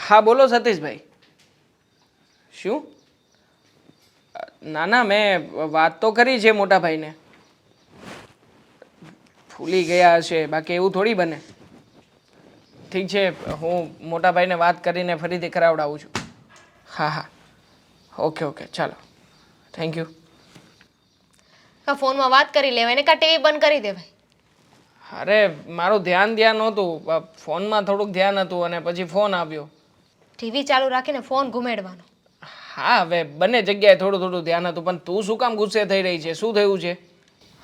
હા બોલો સતીશભાઈ. શું? ના ના, મેં વાત તો કરી છે મોટા ભાઈને. ભૂલી ગયા હશે, બાકી એવું થોડી બને. ઠીક છે, હું મોટા ભાઈને વાત કરીને ફરીથી કરાવડાવું છું. હા હા, ઓકે ઓકે, ચાલો, થેન્ક યુ. ફોનમાં વાત કરી લેવાય ને, કા ટીવી બંધ કરી દેવાય. અરે મારું ધ્યાન નહોતું, ફોનમાં થોડુંક ધ્યાન હતું અને પછી ફોન આવ્યો. ટીવી ચાલુ રાખીને ફોન ઘુમેડવાનો. હા, હવે બંને જગ્યાએ થોડું થોડું ધ્યાન હતું, પણ તું શું કામ ગુસ્સે થઈ રહી છે? શું થયું છે?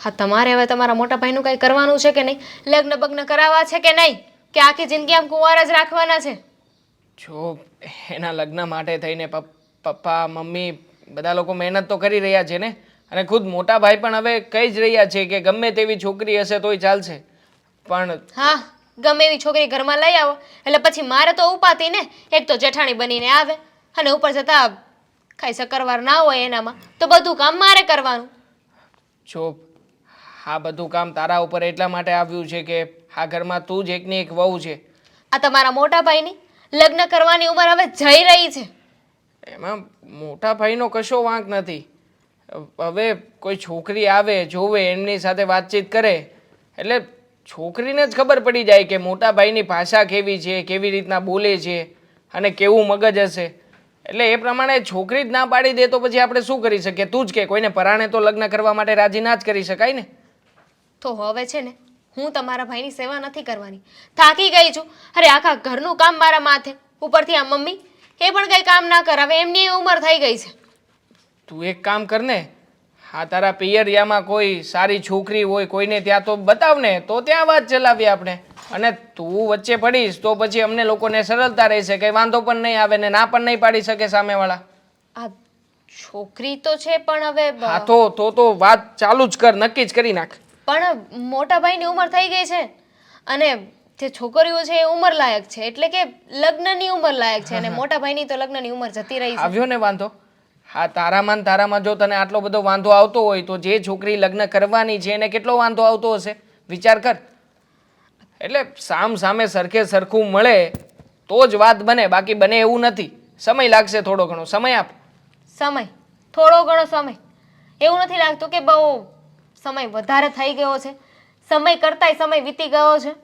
હા, તમારે હવે તમારા મોટા ભાઈનું કંઈ કરવાનું છે કે નહીં? લગ્ન બગ્ન કરાવવા છે કે નહીં? કે આખી જિંદગી આમ કુંવારા જ રાખવાના છે? જો એના લગ્ન માટે થઈને પપ્પા મમ્મી બધા લોકો મહેનત તો કરી રહ્યા છે ને, અને ખુદ મોટા ભાઈ પણ હવે કહી જ રહ્યા છે કે ગમે તેવી છોકરી હશે તોય ચાલશે. પણ હા, ગમે એવી છોકરી ઘરમાં લઈ આવો એટલે પછી મારે તો ઉપાતી ને. એક તો જેઠાણી બનીને આવે અને ઉપર જતા કાંઈ શકરવાર ના હોય એનામાં, તો બધું કામ મારે કરવાનું. જો આ બધું કામ તારા ઉપર એટલા માટે આવ્યું છે કે આ ઘરમાં તું જ એકની એક વહુ છે. આ તમારા મોટા ભાઈની લગ્ન કરવાની ઉંમર હવે જઈ રહી છે. એમાં મોટા ભાઈનો કશો વાંક નથી. હવે કોઈ છોકરી આવે જોવે એમની સાથે વાતચીત કરે એટલે છોકરીને જ ખબર પડી જાય કે મોટા ભાઈની ભાષા કેવી છે, કેવી રીતના બોલે છે અને કેવું મગજ હશે. એટલે એ પ્રમાણે છોકરી જ ના પાડી દે તો પછી આપણે શું કરી શકીએ? તું જ કે કોઈને પરાણે તો લગ્ન કરવા માટે રાજી ના જ કરી શકાય ને. તો હવે છે ને, હું તમારા ભાઈની સેવા નથી કરવાની. થાકી ગઈ છું. અરે આખા ઘરનું કામ મારા માથે, ઉપરથી આ મમ્મી એ પણ કંઈ કામ ના કરાવે, એમની ઉંમર થઈ ગઈ છે. તું એક કામ કર ને, હા તારા પિયરિયામાં કોઈ સારી છોકરી હોય કોઈને ત્યાં તો બતાવ ને, તો ત્યાં વાત ચલાવીએ આપણે. અને તું વચ્ચે પડીશ તો પછી અમને લોકોને સરળતા રહેશે, કંઈ વાંધો પણ નહીં આવે ને ના પણ નહીં પાડી શકે સામેવાળા. આ છોકરી તો છે પણ હવે હા તો વાત ચાલુ જ કર, નક્કી જ કરી નાખ. પણ મોટા ભાઈની ઉંમર થઈ ગઈ છે અને જે છોકરીઓ છે એ ઉંમર લાયક છે, એટલે કે લગ્નની ઉંમર લાયક છે, અને મોટા ભાઈની તો લગ્નની ઉંમર જતી રહી છે. આવ્યો ને વાંધો? હા, તારામાં જો તને આટલો બધો વાંધો આવતો હોય તો જે છોકરી લગ્ન કરવાની છે એને કેટલો વાંધો આવતો હશે વિચાર કર. એટલે સામે સરખે સરખું મળે તો જ વાત બને, બાકી બને એવું નથી. સમય લાગશે, થોડો ઘણો સમય આપ. સમય? થોડો ઘણો સમય? એવું નથી લાગતું કે બહુ સમય વધારે થઈ ગયો છે? સમય કરતાંય સમય વીતી ગયો છે.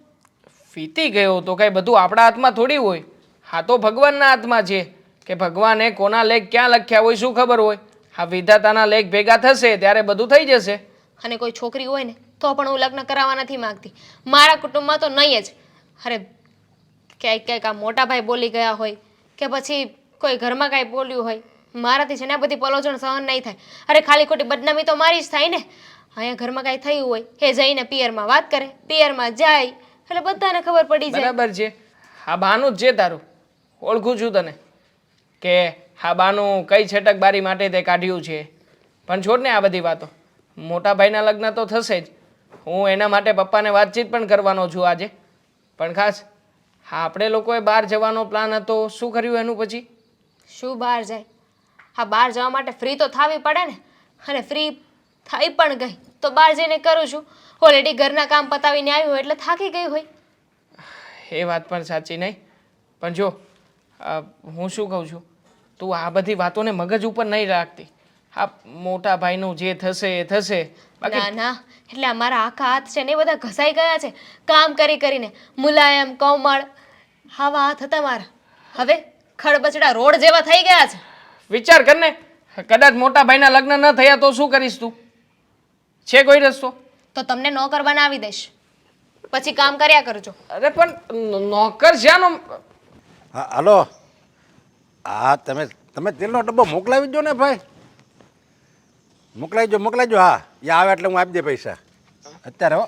વીતી ગયો તો કઈ બધું આપણા હાથમાં થોડી હોય. હા તો ભગવાનના હાથમાં છે કે ભગવાને કોના લેખ ક્યાં લખ્યા હોય શું ખબર હોય. હા, વિધાતાના લેખ ભેગા થશે ત્યારે બધું થઈ જશે. અને કોઈ છોકરી હોય ને તો પણ હું લગ્ન કરાવવા નથી માંગતી. મારા કુટુંબમાં તો નહીં જ. અરે ક્યાંક આ મોટા ભાઈ બોલી ગયા હોય કે પછી કોઈ ઘરમાં કાંઈ બોલ્યું હોય, મારાથી છે ને આ બધી પલોજણ સહન નહીં થાય. અરે ખાલી ખોટી બદનામી તો મારી જ થાય ને. અહીંયા ઘરમાં કાંઈ થયું હોય એ જઈને પિયરમાં વાત કરે, પિયરમાં જાય એટલે બધાને ખબર પડી જાય. બરાબર છે. હા, બાનું જ છે તારું, ઓળખું છું તને કે હા બાનું કઈ છટક બારી માટે તે કાઢ્યું છે. પણ છોડ ને આ બધી વાતો. મોટા ભાઈના લગ્ન તો થશે જ. હું એના માટે પપ્પાને વાતચીત પણ કરવાનો છું આજે. પણ ખાસ હા, આપણે લોકોએ બહાર જવાનો પ્લાન હતો, શું કર્યું એનું પછી? શું બહાર જાય? હા, બહાર જવા માટે ફ્રી તો થવી પડે ને. અને ફ્રી થઈ પણ ગઈ તો બહાર જઈને કરું છું. ઓલરેડી ઘરના કામ પતાવીને આવી હોય એટલે થાકી ગઈ હોય. એ વાત પણ સાચી નહીં. પણ જો હું શું કહું છું, તું આ બધી વાતોને મગજ ઉપર નહીં રાખતી. હા, મોટા ભાઈનું જે થશે એ થશે. ના ના, એટલે અમારા આખા હાથ છે ને એ બધા ઘસાઈ ગયા છે કામ કરી કરીને. મુલાયમ કોમળ આવા હાથ હતા મારા, હવે ખડબચડા રોડ જેવા થઈ ગયા છે. વિચાર કર ને, કદાચ મોટા ભાઈના લગ્ન ન થયા તો શું કરીશ તું? છે કોઈ રસ્તો? તો તમને નોકર બનાવી દઈશ, પછી કામ કર્યા કરજો. અરે પણ નોકર શ્યાનો? હા હાલો. હા, તમે તેલનો ડબ્બો મોકલાવી દો ને ભાઈ. મોકલાવજો. હા, એ આવે એટલે હું આપી દે પૈસા અત્યારે. હો,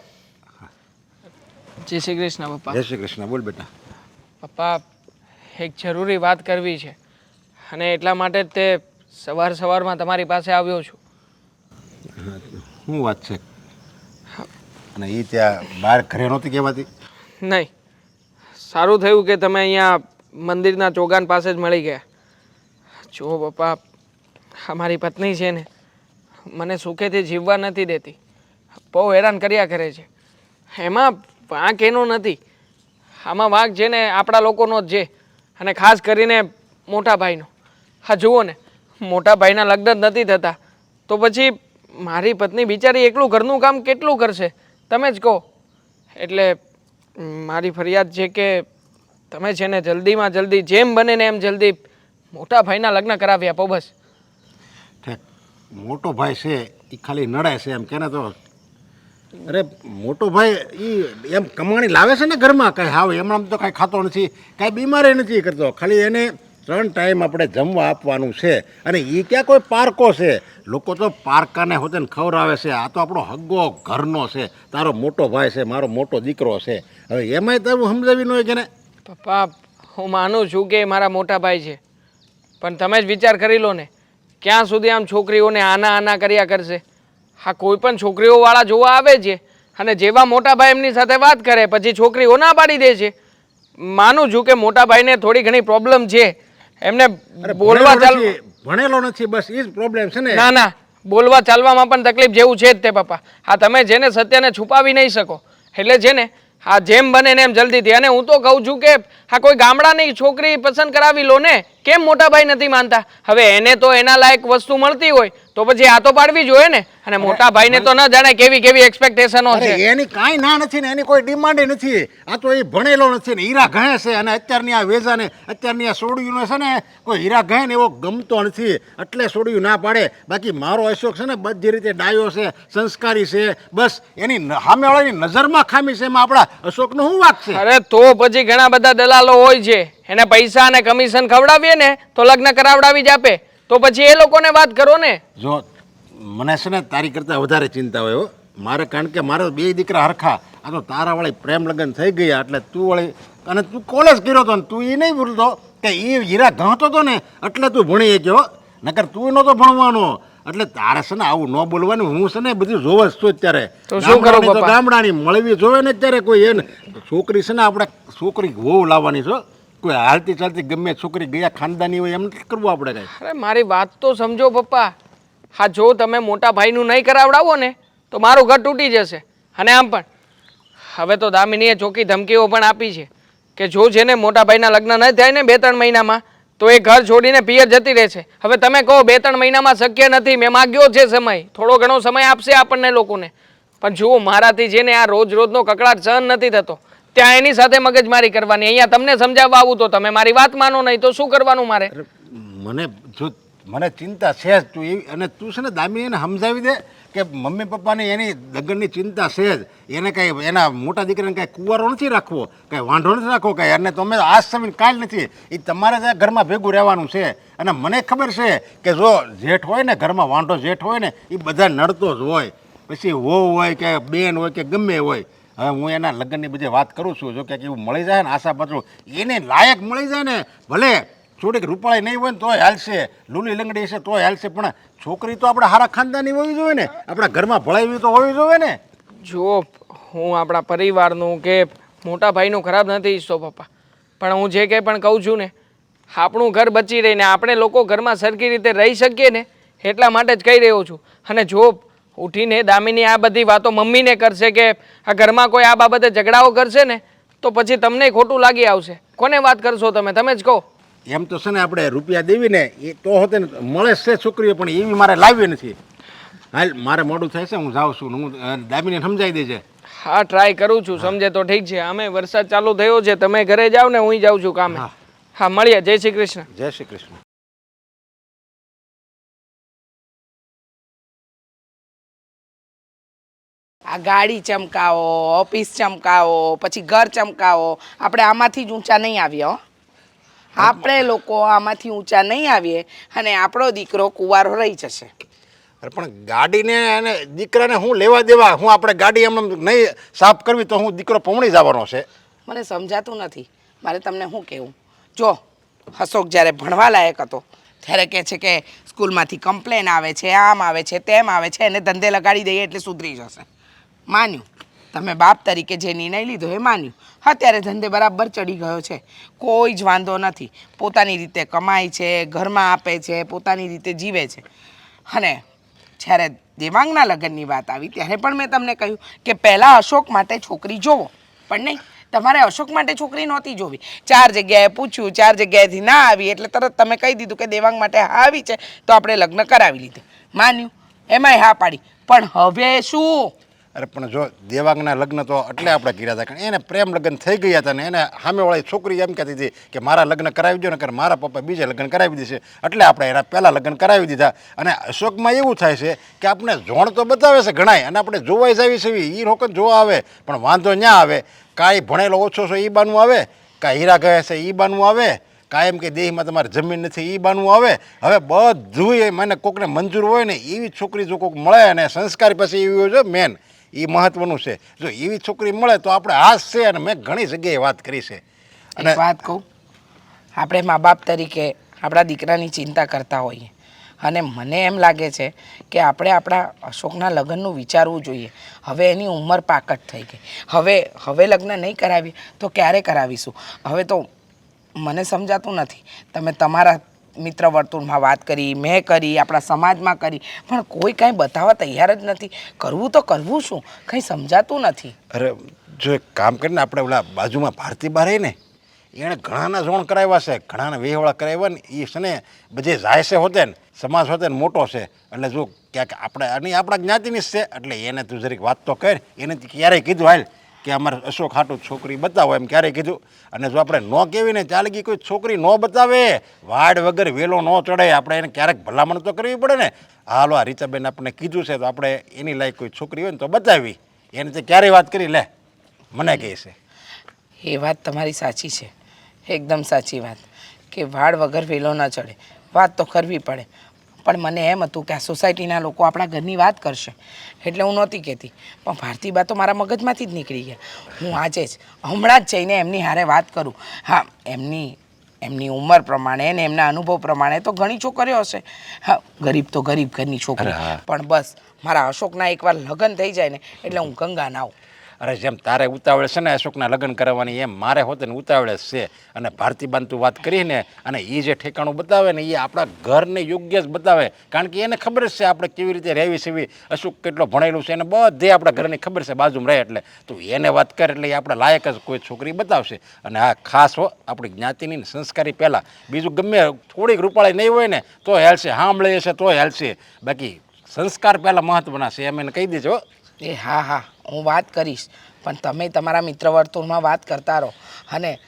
જય શ્રી કૃષ્ણ પપ્પા. જય શ્રી કૃષ્ણ. બોલ બેટા. પપ્પા, એક જરૂરી વાત કરવી છે અને એટલા માટે જ તે સવારમાં તમારી પાસે આવ્યો છું. શું વાત છે? અને એ ત્યાં બહાર ઘરે નહોતી કહેવાતી? નહીં, સારું થયું કે તમે અહીંયા મંદિરના ચોગાન પાસે જ મળી ગયા. જુઓ પપ્પા, અમારી પત્ની છે ને મને સુખેથી જીવવા નથી દેતી, બહુ હેરાન કર્યા કરે છે. એમાં વાંક એનો નથી, આમાં વાંક છે ને આપણા લોકોનો જ છે. અને ખાસ કરીને મોટા ભાઈનો. હા જુઓ ને, મોટા ભાઈના લગ્ન જ નથી થતા તો પછી મારી પત્ની બિચારી એકલું ઘરનું કામ કેટલું કરશે તમે જ કહો. એટલે મારી ફરિયાદ છે કે તમે છે ને જલ્દીમાં જલ્દી જેમ બને ને એમ જલ્દી મોટા ભાઈના લગ્ન કરાવી આપો બસ. ઠેક મોટો ભાઈ છે એ ખાલી નડે છે એમ કે ને તો અરે મોટો ભાઈ એ એમ કમાણી લાવે છે ને ઘરમાં કાંઈ હાવ એમણામ તો કાંઈ ખાતો નથી, કાંઈ બીમારી નથી કરતો, ખાલી એને 3 ટાઈમ આપણે જમવા આપવાનું છે. અને એ ક્યાં કોઈ પારકો છે? લોકો તો પારકાને હોતે ને ખવડાવે છે. આ તો આપણો હગ્ગો ઘરનો છે, તારો મોટો ભાઈ છે, મારો મોટો દીકરો છે. હવે એમાંય તો હું સમજાવી ન હોય કે ને. પપ્પા હું માનું છું કે એ મારા મોટા ભાઈ છે, પણ તમે જ વિચાર કરી લો ને ક્યાં સુધી આમ છોકરીઓને આના કર્યા કરશે. હા કોઈ પણ છોકરીઓવાળા જોવા આવે છે અને જેવા મોટા ભાઈ એમની સાથે વાત કરે પછી છોકરીઓ ના પાડી દે છે. માનું છું કે મોટા ભાઈને થોડી ઘણી પ્રોબ્લેમ છે, એમને બોલવા ભણેલો નથી બસ એ જ પ્રોબ્લેમ છે ને. ના બોલવા ચાલવામાં પણ તકલીફ જેવું છે જ તે પપ્પા. હા તમે જેને સત્યને છુપાવી નહીં શકો એટલે છે ને હા જેમ બને ને એમ જલ્દીથી. અને હું તો કહું છું કે હા કોઈ ગામડાની છોકરી પસંદ કરાવી લો ને, કેમ મોટા ભાઈ નથી માનતા? હવે એને તો એના લાયક વસ્તુ મળતી હોય તો પછી આ તો પાડવી જોઈએ ને. અને મોટા ભાઈને તો ન જાણે કેવી કેવી એક્સપેક્ટેશનો છે. એની કાંઈ ના નથી ને એની કોઈ ડિમાન્ડ નથી. આ તો એ ભણેલો નથી ને હીરા ઘહે છે. અને અત્યારની આ વેજાને અત્યારની આ સોડિયુંનો છે ને કોઈ હીરા ઘહે ને એવો ગમતો નથી એટલે સોડિયું ના પાડે. બાકી મારો અશોક છે ને બધી રીતે ડાયો છે, સંસ્કારી છે, બસ એની સામેવાળાની નજરમાં ખામી છે. એમાં આપણા અશોકનો શું વાત છે? અરે તો પછી ઘણા બધા દલાલો હોય છે, એને પૈસા અને કમિશન ખવડાવીએ ને તો લગ્ન કરાવડાવી જ આપે. તો પછી એ લોકોને વાત કરો ને. જો મને છે ને તારી કરતાં વધારે ચિંતા હોય હો મારે, કારણ કે મારે 2 દીકરા હરખા. આ તો તારા વાળી પ્રેમ લગ્ન થઈ ગયા એટલે તું વળી અને તું કોલેજ કર્યો હતો ને તું એ નહીં ભૂલતો કે એ હીરા ગણતો હતો ને એટલે તું ભણી ગયો. નકર તું નહોતો ભણવાનો. એટલે તારે છે ને આવું ન બોલવાનું. હું છે ને બધું જોવે જ છું અત્યારે. તો શું કરું પપ્પા? ગામડાની મળવી જોવે ને અત્યારે કોઈ એને છોકરી છે ને આપણે છોકરી વહુ લાવવાની છો. કોઈ હાલતી ચાલતી ગમે છોકરી ગયા ખાનદાની હોય એમ નથી કરવું આપણે કાંઈ. અરે મારી વાત તો સમજો પપ્પા. હા જો તમે મોટા ભાઈનું નહીં કરાવડાવો ને તો મારું ઘર તૂટી જશે. અને આમ પણ હવે તો દામિનીએ ચોખ્ખી ધમકીઓ પણ આપી છે કે જો જેને મોટા ભાઈના લગ્ન ન થાય ને 2-3 મહિનામાં તો એ ઘર છોડીને પિયર જતી રહે છે. હવે તમે કહો 2-3 મહિનામાં શક્ય નથી, મેં માગ્યો છે સમય, થોડો ઘણો સમય આપશે આપણને લોકોને. પણ જુઓ મારાથી જેને આ રોજનો કકળાટ સહન નથી થતો ત્યાં એની સાથે મગજમારી કરવાની. અહીંયા તમને સમજાવવા આવું તો તમે મારી વાત માનો નહીં તો શું કરવાનું મારે? મને ચિંતા છે જ તું એવી. અને તું છે ને દામિનીને સમજાવી દે કે મમ્મી પપ્પાની એની લગ્નની ચિંતા છે જ. એને કાંઈ એના મોટા દીકરાને કાંઈ કુંવારો નથી રાખવો, કાંઈ વાંઢો નથી રાખવો કાંઈ. અને તમે આજ સમય કાલ નથી, એ તમારે ત્યાં ઘરમાં ભેગું રહેવાનું છે. અને મને ખબર છે કે જો જેઠ હોય ને ઘરમાં વાંઢો જેઠ હોય ને એ બધા નડતો જ હોય. પછી વહુ હોય કે બેન હોય કે ગમે હોય. હવે હું એના લગ્નની બધી વાત કરું છું. જો ક્યાંક એવું મળી જાય ને આશા પાછું એને લાયક મળી જાય ને ભલે થોડીક રૂપાળી નહીં હોય ને તોય હાલશે, લૂલી લંગડી છે તોય હાલશે, પણ છોકરી તો આપણે સારા ખાનદાની હોવી જોઈએ ને, આપણા ઘરમાં ભળાવી તો હોવી જોઈએ ને. જો હું આપણા પરિવારનું કે મોટા ભાઈનું ખરાબ નથી ઈચ્છતો પપ્પા, પણ હું જે કંઈ પણ કહું છું ને આપણું ઘર બચી રહીને આપણે લોકો ઘરમાં સરખી રીતે રહી શકીએ ને એટલા માટે જ કહી રહ્યો છું. અને જો ઉઠીને દામિની આ બધી વાતો મમ્મીને કરશે કે આ ઘરમાં કોઈ આ બાબતે ઝઘડાઓ કરશે ને તો પછી તમને ખોટું લાગી આવશે. કોને વાત કરશો તમે જ કહો. એમ તો છે ને આપણે રૂપિયા દેવી ને એ તો હોતે ને મળે છે છોકરીઓ, પણ એવી મારે લાવવી નથી. હાલ મારે મોડું થાય છે, હું જાઉં છું. હું દામિનીને સમજાવી દેજે. હા ટ્રાય કરું છું, સમજે તો ઠીક છે. અમે વરસાદ ચાલુ થયો છે, તમે ઘરે જાઓ ને હું જાઉં છું કામે. હા મળીએ. જય શ્રી કૃષ્ણ. જય શ્રી કૃષ્ણ. આ ગાડી ચમકાવો, ઓફિસ ચમકાવો, પછી ઘર ચમકાવો, આપણે આમાંથી જ ઊંચા નહીં આવીએ હો. આપણે લોકો આમાંથી ઊંચા નહીં આવીએ અને આપણો દીકરો કુંવારો રહી જશે. અરે પણ ગાડીને અને દીકરાને હું લેવા દેવા? હું આપણે ગાડી એમ નહીં સાફ કરવી તો હું દીકરો પમણી જવાનો છે. મને સમજાતું નથી. મારે તમને શું કહેવું? જો અશોક જ્યારે ભણવા લાયક હતો ત્યારે કહે છે કે સ્કૂલમાંથી કમ્પ્લેન આવે છે, આમ આવે છે, તેમ આવે છે, એને ધંધે લગાડી દઈએ એટલે સુધરી જશે. માન્યું, તમે બાપ તરીકે જે નિર્ણય લીધો એ માન્યું. અત્યારે ધંધે બરાબર ચડી ગયો છે, કોઈ જ વાંધો નથી. પોતાની રીતે કમાય છે, ઘરમાં આપે છે, પોતાની રીતે જીવે છે. અને જ્યારે દેવાંગના લગ્નની વાત આવી ત્યારે પણ મેં તમને કહ્યું કે પહેલાં અશોક માટે છોકરી જોવો, પણ નહીં, તમારે અશોક માટે છોકરી નહોતી જોવી. 4 જગ્યાએ પૂછ્યું, 4 જગ્યાએથી ના આવી એટલે તરત તમે કહી દીધું કે દેવાંગ માટે હા આવી છે તો આપણે લગ્ન કરાવી લીધે. માન્યું, એમાંય હા પાડી. પણ હવે શું? અરે પણ જો દેવાંગના લગ્ન તો એટલે આપણે કર્યા હતા કારણ એને પ્રેમ લગ્ન થઈ ગયા હતા ને એને સામેવાળી છોકરી એમ કહેતી હતી કે મારા લગ્ન કરાવી દો ને કારણ મારા પપ્પા બીજે લગ્ન કરાવી દેશે એટલે આપણે એના પહેલાં લગ્ન કરાવી દીધા. અને અશોકમાં એવું થાય છે કે આપણે જોણ તો બતાવે છે ઘણાય અને આપણે જોવાઈ જાવી છે એ રોકન જોવા આવે પણ વાંધો ન્યા આવે. કાંઈ ભણેલો ઓછો છે એ બાનું આવે, કાંઈ હીરા ગયા છે એ બાનું આવે, કાયમ કે દેહમાં તમારે જમીન નથી એ બાનું આવે. હવે બધું મને કોકને મંજૂર હોય ને એવી છોકરી જો કોઈક મળે અને સંસ્કાર પછી એવી હોય છે મેન એ મહત્વનું છે. જો એવી છોકરી મળે તો આપણે હાશ છે અને મેં ઘણી જગ્યાએ વાત કરી છે. અને વાત કહું, આપણે મા બાપ તરીકે આપણા દીકરાની ચિંતા કરતા હોઈએ અને મને એમ લાગે છે કે આપણે આપણા અશોકના લગ્નનું વિચારવું જોઈએ. હવે એની ઉંમર પાકટ થઈ ગઈ. હવે લગ્ન નહીં કરાવીએ તો ક્યારે કરાવીશું? હવે તો મને સમજાતું નથી. તમે તમારા મિત્ર વર્તુળમાં વાત કરી, મેં કરી, આપણા સમાજમાં કરી, પણ કોઈ કાંઈ બતાવવા તૈયાર જ નથી. કરવું તો કરવું શું? કંઈ સમજાતું નથી. અરે જો એક કામ કરીને આપણે ઓલા બાજુમાં ભારતી બા રહી ને એણે ઘણાના જોણ કરાવ્યા છે, ઘણાના વેહવાળા કરાવ્યા ને એ છે ને બધે જાય છે હોતે ને સમાજ હોતે ને મોટો છે એટલે જો ક્યાંક આપણે અને આપણા જ્ઞાતિની જ છે એટલે એને તું જરીક વાત તો કર. એને ક્યારેય કીધું હાલ કે અમારે અશોક હાટું છોકરી બતાવો એમ ક્યારેય કીધું? અને જો આપણે ન કહેવી ને ચાલે ગઈ કોઈ છોકરી ન બતાવે વાડ વગર વેલો ન ચડે આપણે એને ક્યારેક ભલામણ તો કરવી પડે ને. હાલો આ રીચાબેન આપણને કીધું છે તો આપણે એની લાયક કોઈ છોકરી હોય ને તો બતાવી. એને તે ક્યારેય વાત કરી લે મને કહે છે. એ વાત તમારી સાચી છે, એકદમ સાચી વાત કે વાડ વગર વેલો ન ચડે. વાત તો કરવી પડે પણ મને એમ હતું કે આ સોસાયટીના લોકો આપણા ઘરની વાત કરશે એટલે હું નહોતી કહેતી. પણ ભારતીબા તો મારા મગજમાંથી જ નીકળી ગયા. હું આજે જ હમણાં જ જઈને એમની હારે વાત કરું. હા, એમની ઉંમર પ્રમાણે ને એમના અનુભવ પ્રમાણે તો ઘણી છોકરીઓ હશે. હા, ગરીબ તો ગરીબ ઘરની છોકરી, પણ બસ મારા અશોકના એકવાર લગ્ન થઈ જાય ને એટલે હું ગંગા નાઉં. અરે જેમ તારે ઉતાવળે છે ને અશોકના લગ્ન કરવાની એમ મારે હોતે ને ઉતાવળે જ છે. અને ભારતીબાન તું વાત કરીને અને એ જે ઠેકાણું બતાવે ને એ આપણા ઘરને યોગ્ય જ બતાવે કારણ કે એને ખબર જ છે આપણે કેવી રીતે રહેવી છે. અશોક કેટલો ભણેલું છે એને બધે આપણા ઘરની ખબર છે બાજુમાં રહે એટલે તું એને વાત કર એટલે એ આપણે લાયક જ કોઈ છોકરી બતાવશે. અને આ ખાસ હો આપણી જ્ઞાતિની સંસ્કારી પહેલાં, બીજું ગમે થોડીક રૂપાળી નહીં હોય ને તો હેલશે, સાંભળે છે તો હેલશે, બાકી સંસ્કાર પહેલાં મહત્વના છે એમ એને કહી દેજો. હા, હું વાત કરીશ પણ તમે તમારા મિત્ર વર્તુળમાં વાત કરતા રહો. અને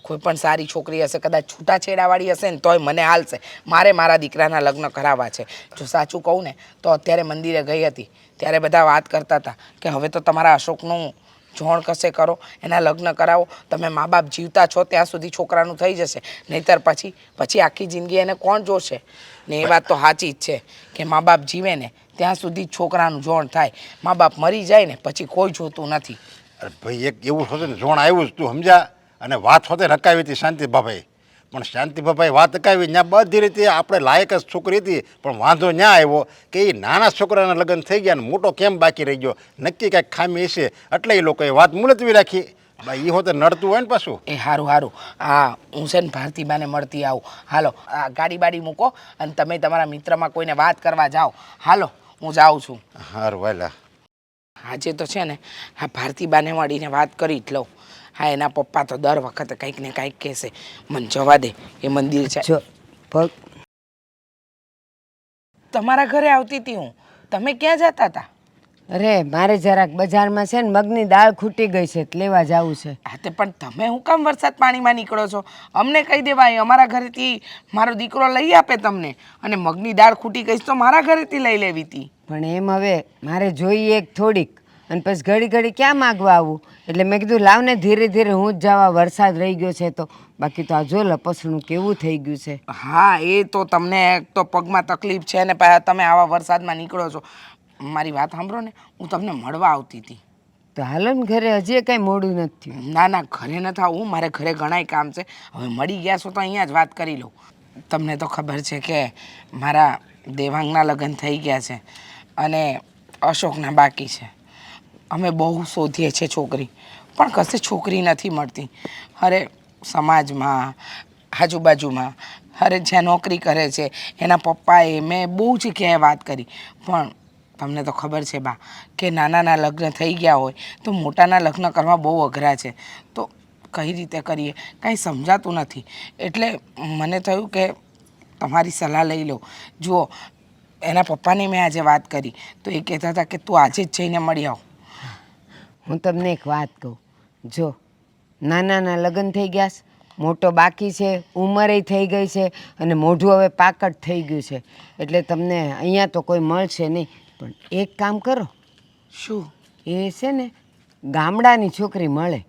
કોઈ પણ સારી છોકરી હશે, કદાચ છૂટાછેડાવાળી હશે ને તોય મને હાલશે. મારે મારા દીકરાના લગ્ન કરાવવા છે. જો સાચું કહું ને તો અત્યારે મંદિરે ગઈ હતી ત્યારે બધા વાત કરતા હતા કે હવે તો તમારા અશોકનું જોણ કશે કરો, એના લગ્ન કરાવો. તમે મા બાપ જીવતા છો ત્યાં સુધી છોકરાનું થઈ જશે, નહીંતર પછી આખી જિંદગી એને કોણ જોશે? ને એ વાત તો સાચી જ છે કે મા બાપ જીવે ને ત્યાં સુધી જ છોકરાનું જોણ થાય. મા બાપ મરી જાય ને પછી કોઈ જોતું નથી. અરે ભાઈ એક એવું થશે ને જોણ આવ્યું જ તું સમજા અને વાત હોતે નકાવી હતી શાંતિભાભાઈ. પણ શાંતિભાભાઈ વાત અકાવી ત્યાં બધી રીતે આપણે લાયક જ છોકરી હતી પણ વાંધો ન્યા આવ્યો કે એ નાના છોકરાના લગ્ન થઈ ગયા ને મોટો કેમ બાકી રહી ગયો, નક્કી કાંઈક ખામી હશે એટલે એ લોકોએ વાત મુલતવી રાખી. ભાઈ એ હોતે નડતું હોય ને પાછું. એ સારું હા, હું છે ને ભારતીબાને મળતી આવું. હાલો આ ગાડી બાડી મૂકો અને તમે તમારા મિત્રમાં કોઈને વાત કરવા જાઓ. હાલો હું જાઉં છું. સારું વાલા. આજે તો છે ને આ ભારતીબાને મળીને વાત કરી જ લઉં. હા, એના પપ્પા તો દર વખતે કંઈક ને કંઈક કહેશે. મને જવા દે, એ મંદિર છે. તમારા ઘરે આવતી હતી હું, તમે ક્યાં જતા હતા? અરે મારે જરાક બજારમાં છે ને મગની દાળ ખૂટી ગઈ છે લેવા જવું છે. હા તે પણ તમે હું કામ વરસાદ પાણીમાં નીકળો છો? અમને કહી દેવાય, અમારા ઘરેથી મારો દીકરો લઈ આપે તમને. અને મગની દાળ ખૂટી ગઈ તો મારા ઘરેથી લઈ લેવી હતી. પણ એમ હવે મારે જોઈએ એક થોડીક અને પછી ઘડી ઘડી ક્યાં માગવા આવું એટલે મેં કીધું લાવને ધીરે ધીરે હું જ જવા, વરસાદ રહી ગયો છે તો. બાકી તો આ જો લપસણું કેવું થઈ ગયું છે. હા એ તો તમને તો પગમાં તકલીફ છે ને પાછા તમે આવા વરસાદમાં નીકળો છો. મારી વાત સાંભળો ને, હું તમને મળવા આવતી હતી. તો હાલો ને ઘરે, હજી કાંઈ મોડું નથી થયું. ના ઘરે નથી આવું, મારે ઘરે ઘણાય કામ છે. હવે મળી ગયા છો તો અહીંયા જ વાત કરી લઉં. તમને તો ખબર છે કે મારા દેવાંગના લગ્ન થઈ ગયા છે અને અશોકના બાકી છે. અમે બહુ શોધીએ છીએ છોકરી પણ કશે છોકરી નથી મળતી. અરે સમાજમાં, આજુબાજુમાં, અરે જ્યાં નોકરી કરે છે એના પપ્પાએ, મેં બહુ જગ્યાએ વાત કરી પણ તમને તો ખબર છે બા કે નાનાના લગ્ન થઈ ગયા હોય તો મોટાના લગ્ન કરવા બહુ અઘરા છે. તો કઈ રીતે કરીએ કાંઈ સમજાતું નથી. એટલે મને થયું કે તમારી સલાહ લઈ લો. જુઓ, એના પપ્પાને મેં આજે વાત કરી તો એ કહેતા હતા કે તું આજે જ જઈને મળી આવ. હું તમને એક વાત કહું, જો નાનાના લગ્ન થઈ ગયા છે, મોટો બાકી છે, ઉંમરે થઈ ગઈ છે અને મોઢું હવે પાકટ થઈ ગયું છે, એટલે તમને અહીંયા તો કોઈ મળશે નહીં. પણ એક કામ કરો, શું? એ છે ને ગામડાની છોકરી મળે.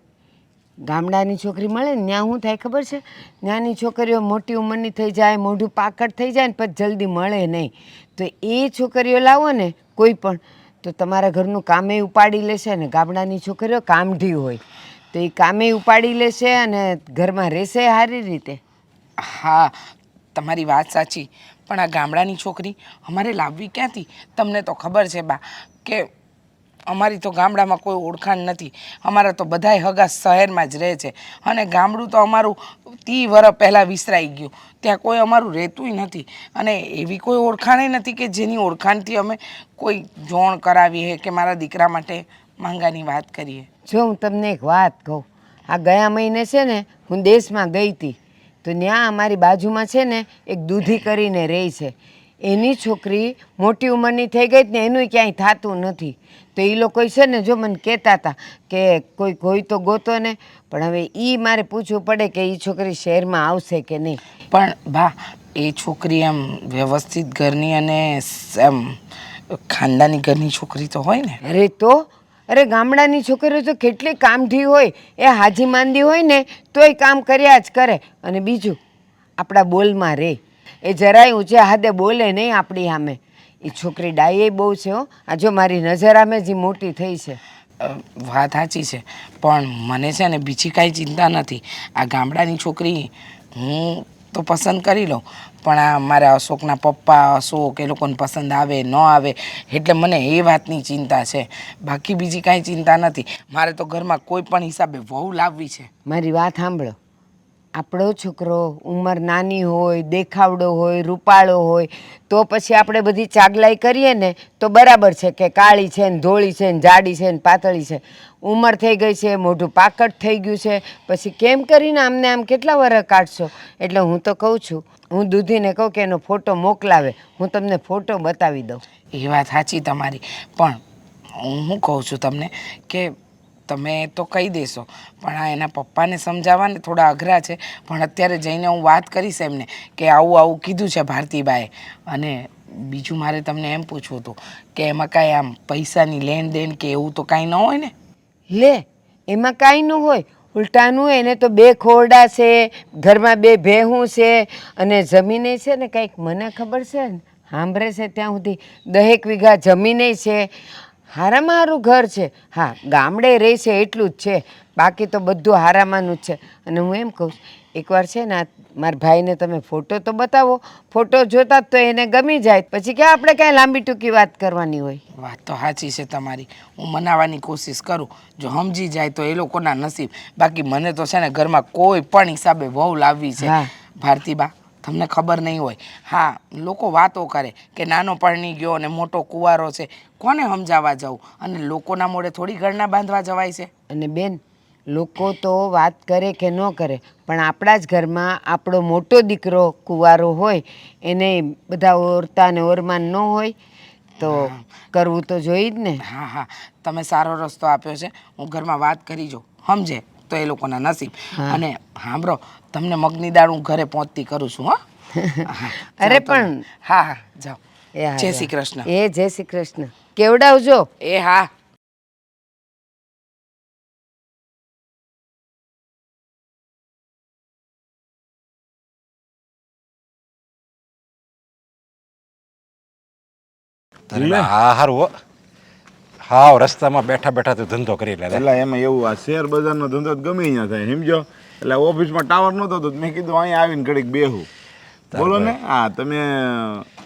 ગામડાની છોકરી મળે ને ત્યાં શું થાય ખબર છે? ત્યાંની છોકરીઓ મોટી ઉંમરની થઈ જાય, મોઢું પાકટ થઈ જાય ને પછી જલ્દી મળે નહીં. તો એ છોકરીઓ લાવો ને કોઈ પણ, તો તમારા ઘરનું કામે ઉપાડી લેશે ને. ગામડાની છોકરીઓ કામઢી હોય તો એ કામે ઉપાડી લેશે અને ઘરમાં રહેશે સારી રીતે. હા, તમારી વાત સાચી, પણ આ ગામડાની છોકરી અમારે લાવવી ક્યાંથી? તમને તો ખબર છે બા કે અમારી તો ગામડામાં કોઈ ઓળખાણ નથી. અમારા તો બધાય હગા શહેરમાં જ રહે છે અને ગામડું તો અમારું 30 વર્ષ પહેલાં વિસરાઈ ગયું. ત્યાં કોઈ અમારું રહેતુંય નથી અને એવી કોઈ ઓળખાણ નથી કે જેની ઓળખાણથી અમે કોઈ જોણ કરાવીએ કે મારા દીકરા માટે માંગાની વાત કરીએ. જો હું તમને એક વાત કહું, આ ગયા મહિને છે ને હું દેશમાં ગઈ હતી તો ત્યાં અમારી બાજુમાં છે ને એક દૂધી કરીને રહે છે. એની છોકરી મોટી ઉંમરની થઈ ગઈ ને એનું ક્યાંય થતું નથી. તો એ લોકો છે ને જો મને કહેતા હતા કે કોઈ તો ગોતો ને, પણ હવે એ મારે પૂછવું પડે કે એ છોકરી શહેરમાં આવશે કે નહીં. પણ બા એ છોકરી એમ વ્યવસ્થિત ઘરની અને એમ ખાનદાની ઘરની છોકરી તો હોય ને? અરે ગામડાની છોકરીઓ તો કેટલી કામઢી હોય, એ હાજી માંદી હોય ને તોય કામ કર્યા જ કરે. અને બીજું આપણા બોલમાં રહે, એ જરાય ઊંચા હાથે બોલે નહીં આપણી સામે. એ છોકરી ડાયે બહુ છે હો. આ જો મારી નજર સામે જ મોટી થઈ છે. વાત સાચી છે, પણ મને છે ને બીજી કાંઈ ચિંતા નથી. આ ગામડાની છોકરી હું તો પસંદ કરી લઉં, પણ આ મારા અશોકના પપ્પા અશોક એ લોકોને પસંદ આવે ન આવે એટલે મને એ વાતની ચિંતા છે. બાકી બીજી કાંઈ ચિંતા નથી. મારે તો ઘરમાં કોઈ પણ હિસાબે વહુ લાવવી છે. મારી વાત સાંભળો, આપણો છોકરો ઉંમર નાની હોય, દેખાવડો હોય, રૂપાળો હોય તો પછી આપણે બધી ચાગલાઈ કરીએ ને તો બરાબર છે કે કાળી છે ને ધોળી છે ને જાડી છે ને પાતળી છે. ઉંમર થઈ ગઈ છે, મોઢું પાકટ થઈ ગયું છે, પછી કેમ કરીને આમને આમ કેટલા વર્ષ કાઢશો? એટલે હું તો કહું છું, હું દૂધીને કહું કે એનો ફોટો મોકલાવે, હું તમને ફોટો બતાવી દઉં. એ વાત સાચી તમારી, પણ હું કહું છું તમને કે તમે તો કહી દેશો, પણ આ એના પપ્પાને સમજાવવાને થોડા અઘરા છે. પણ અત્યારે જઈને હું વાત કરીશ એમને કે આવું કીધું છે ભારતીબાએ. અને બીજું મારે તમને એમ પૂછવું હતું કે એમાં કાંઈ આમ પૈસાની લેણ દેણ કે એવું તો કાંઈ ન હોય ને? લે, એમાં કાંઈ ન હોય. ઉલટાનું એને તો 2 ખોરડા છે, ઘરમાં 2 ભેહું છે અને જમીને છે ને કંઈક મને ખબર છે ને સાંભળે છે ત્યાં સુધી 10 વીઘા જમીને છે. હારામાં હારું ઘર છે. હા, ગામડે રહે છે એટલું જ છે, બાકી તો બધું હારામાંનું જ છે. અને હું એમ કહું એકવાર છે ને મારા ભાઈને તમે ફોટો તો બતાવો. ફોટો જોતા તો એને ગમી જાય, પછી ક્યાં આપણે કાંઈ લાંબી ટૂંકી વાત કરવાની હોય. વાત તો સાચી છે તમારી. હું મનાવવાની કોશિશ કરું, જો સમજી જાય તો એ લોકોના નસીબ. બાકી મને તો છે ને ઘરમાં કોઈ પણ હિસાબે વહુ લાવવી છે. હા. ભારતીબા, તમને ખબર નહીં હોય, હા લોકો વાતો કરે કે નાનો પરણી ગયો અને મોટો કુંવારો છે, કોને સમજાવવા જવું? અને લોકોના મોઢે થોડી ઘરના બાંધવા જવાય છે. અને બેન, લોકો તો વાત કરે કે ન કરે, પણ આપણા જ ઘરમાં આપણો મોટો દીકરો કુંવારો હોય, એને બધા ઓરતા ને ઓરમાન ન હોય તો કરવું તો જોઈ જ ને. હા, તમે સારો રસ્તો આપ્યો છે. હું ઘરમાં વાત કરી જો, સમજે તો એ લોકોના નસીબ. અને સાંભળો, તમને મગની દાળ હું ઘરે પહોંચતી કરું છું. હા અરે પણ હા જાઓ. એ હા, જય શ્રી કૃષ્ણ. એ જય શ્રી કૃષ્ણ. કેવડાવજો. એ હા. હા હારું હો. હાવ રસ્તામાં બેઠા બેઠા તો ધંધો કરી લે. એટલે એમાં એવું આ શેર બજારનો ધંધો તો ગમે ત્યાં થાય સમજો. એટલે ઓફિસમાં ટાવર નહોતો તો મેં કીધું અહીંયા આવીને ઘડીક બેહું. બોલો ને. હા, તમે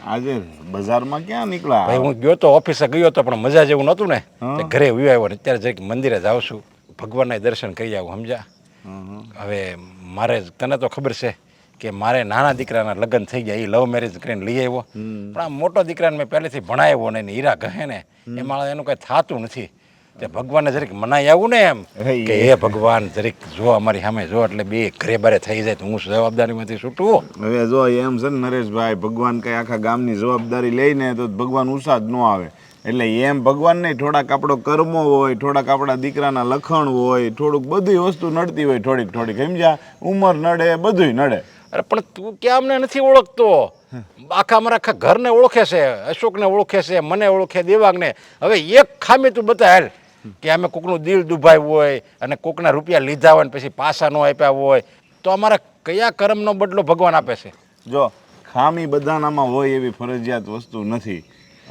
આજે બજારમાં ક્યાં નીકળ્યા? ભાઈ હું ગયો તો ઓફિસે ગયો તો પણ મજા જેવું નહોતું ને, તે ઘરે આવ્યો ને અત્યારે જઈક મંદિરે જાઉં છું, ભગવાનના દર્શન કરી આવું સમજ્યા. હવે મારે તને તો ખબર છે કે મારે નાના દીકરાના લગ્ન થઈ ગયા એ લવ મેરેજ કરીને લઈ આવ્યો પણ આ મોટો દીકરાને મેં પહેલેથી ભણાવ્યો ને એને હીરા કહે ને એમાં એનું કંઈ થતું નથી તે ભગવાનને જરીક મનાઈ આવું ને એમ કે હે ભગવાન જરીક જો અમારી સામે જો એટલે બે ઘરે બારે થઈ જાય તો હું જવાબદારીમાંથી છૂટું. હવે જો એમ છે ને નરેશભાઈ, ભગવાન કઈ આખા ગામની જવાબદારી લઈને તો ભગવાન ઉષા જ ન આવે. એટલે એમ ભગવાન નહીં, થોડાક આપણો કર્મો હોય, થોડાક આપણા દીકરાના લખણ હોય, થોડુંક બધી વસ્તુ નડતી હોય, થોડીક થોડીક સમજ્યા, ઉંમર નડે, બધુંય નડે. અરે પણ તું ક્યાં અમને નથી ઓળખતો? આખા અમારા આખા ઘરને ઓળખે છે, અશોકને ઓળખે છે, મને ઓળખે, દેવાંગને. હવે એક ખામી તું બતા હાલ કે અમે કોકનું દિલ દુભાવ્યું હોય અને કોકના રૂપિયા લીધા હોય ને પછી પાછા ન આપ્યા હોય તો અમારા કયા કર્મનો બદલો ભગવાન આપે છે? જો ખામી બધાનામાં હોય એવી ફરજિયાત વસ્તુ નથી.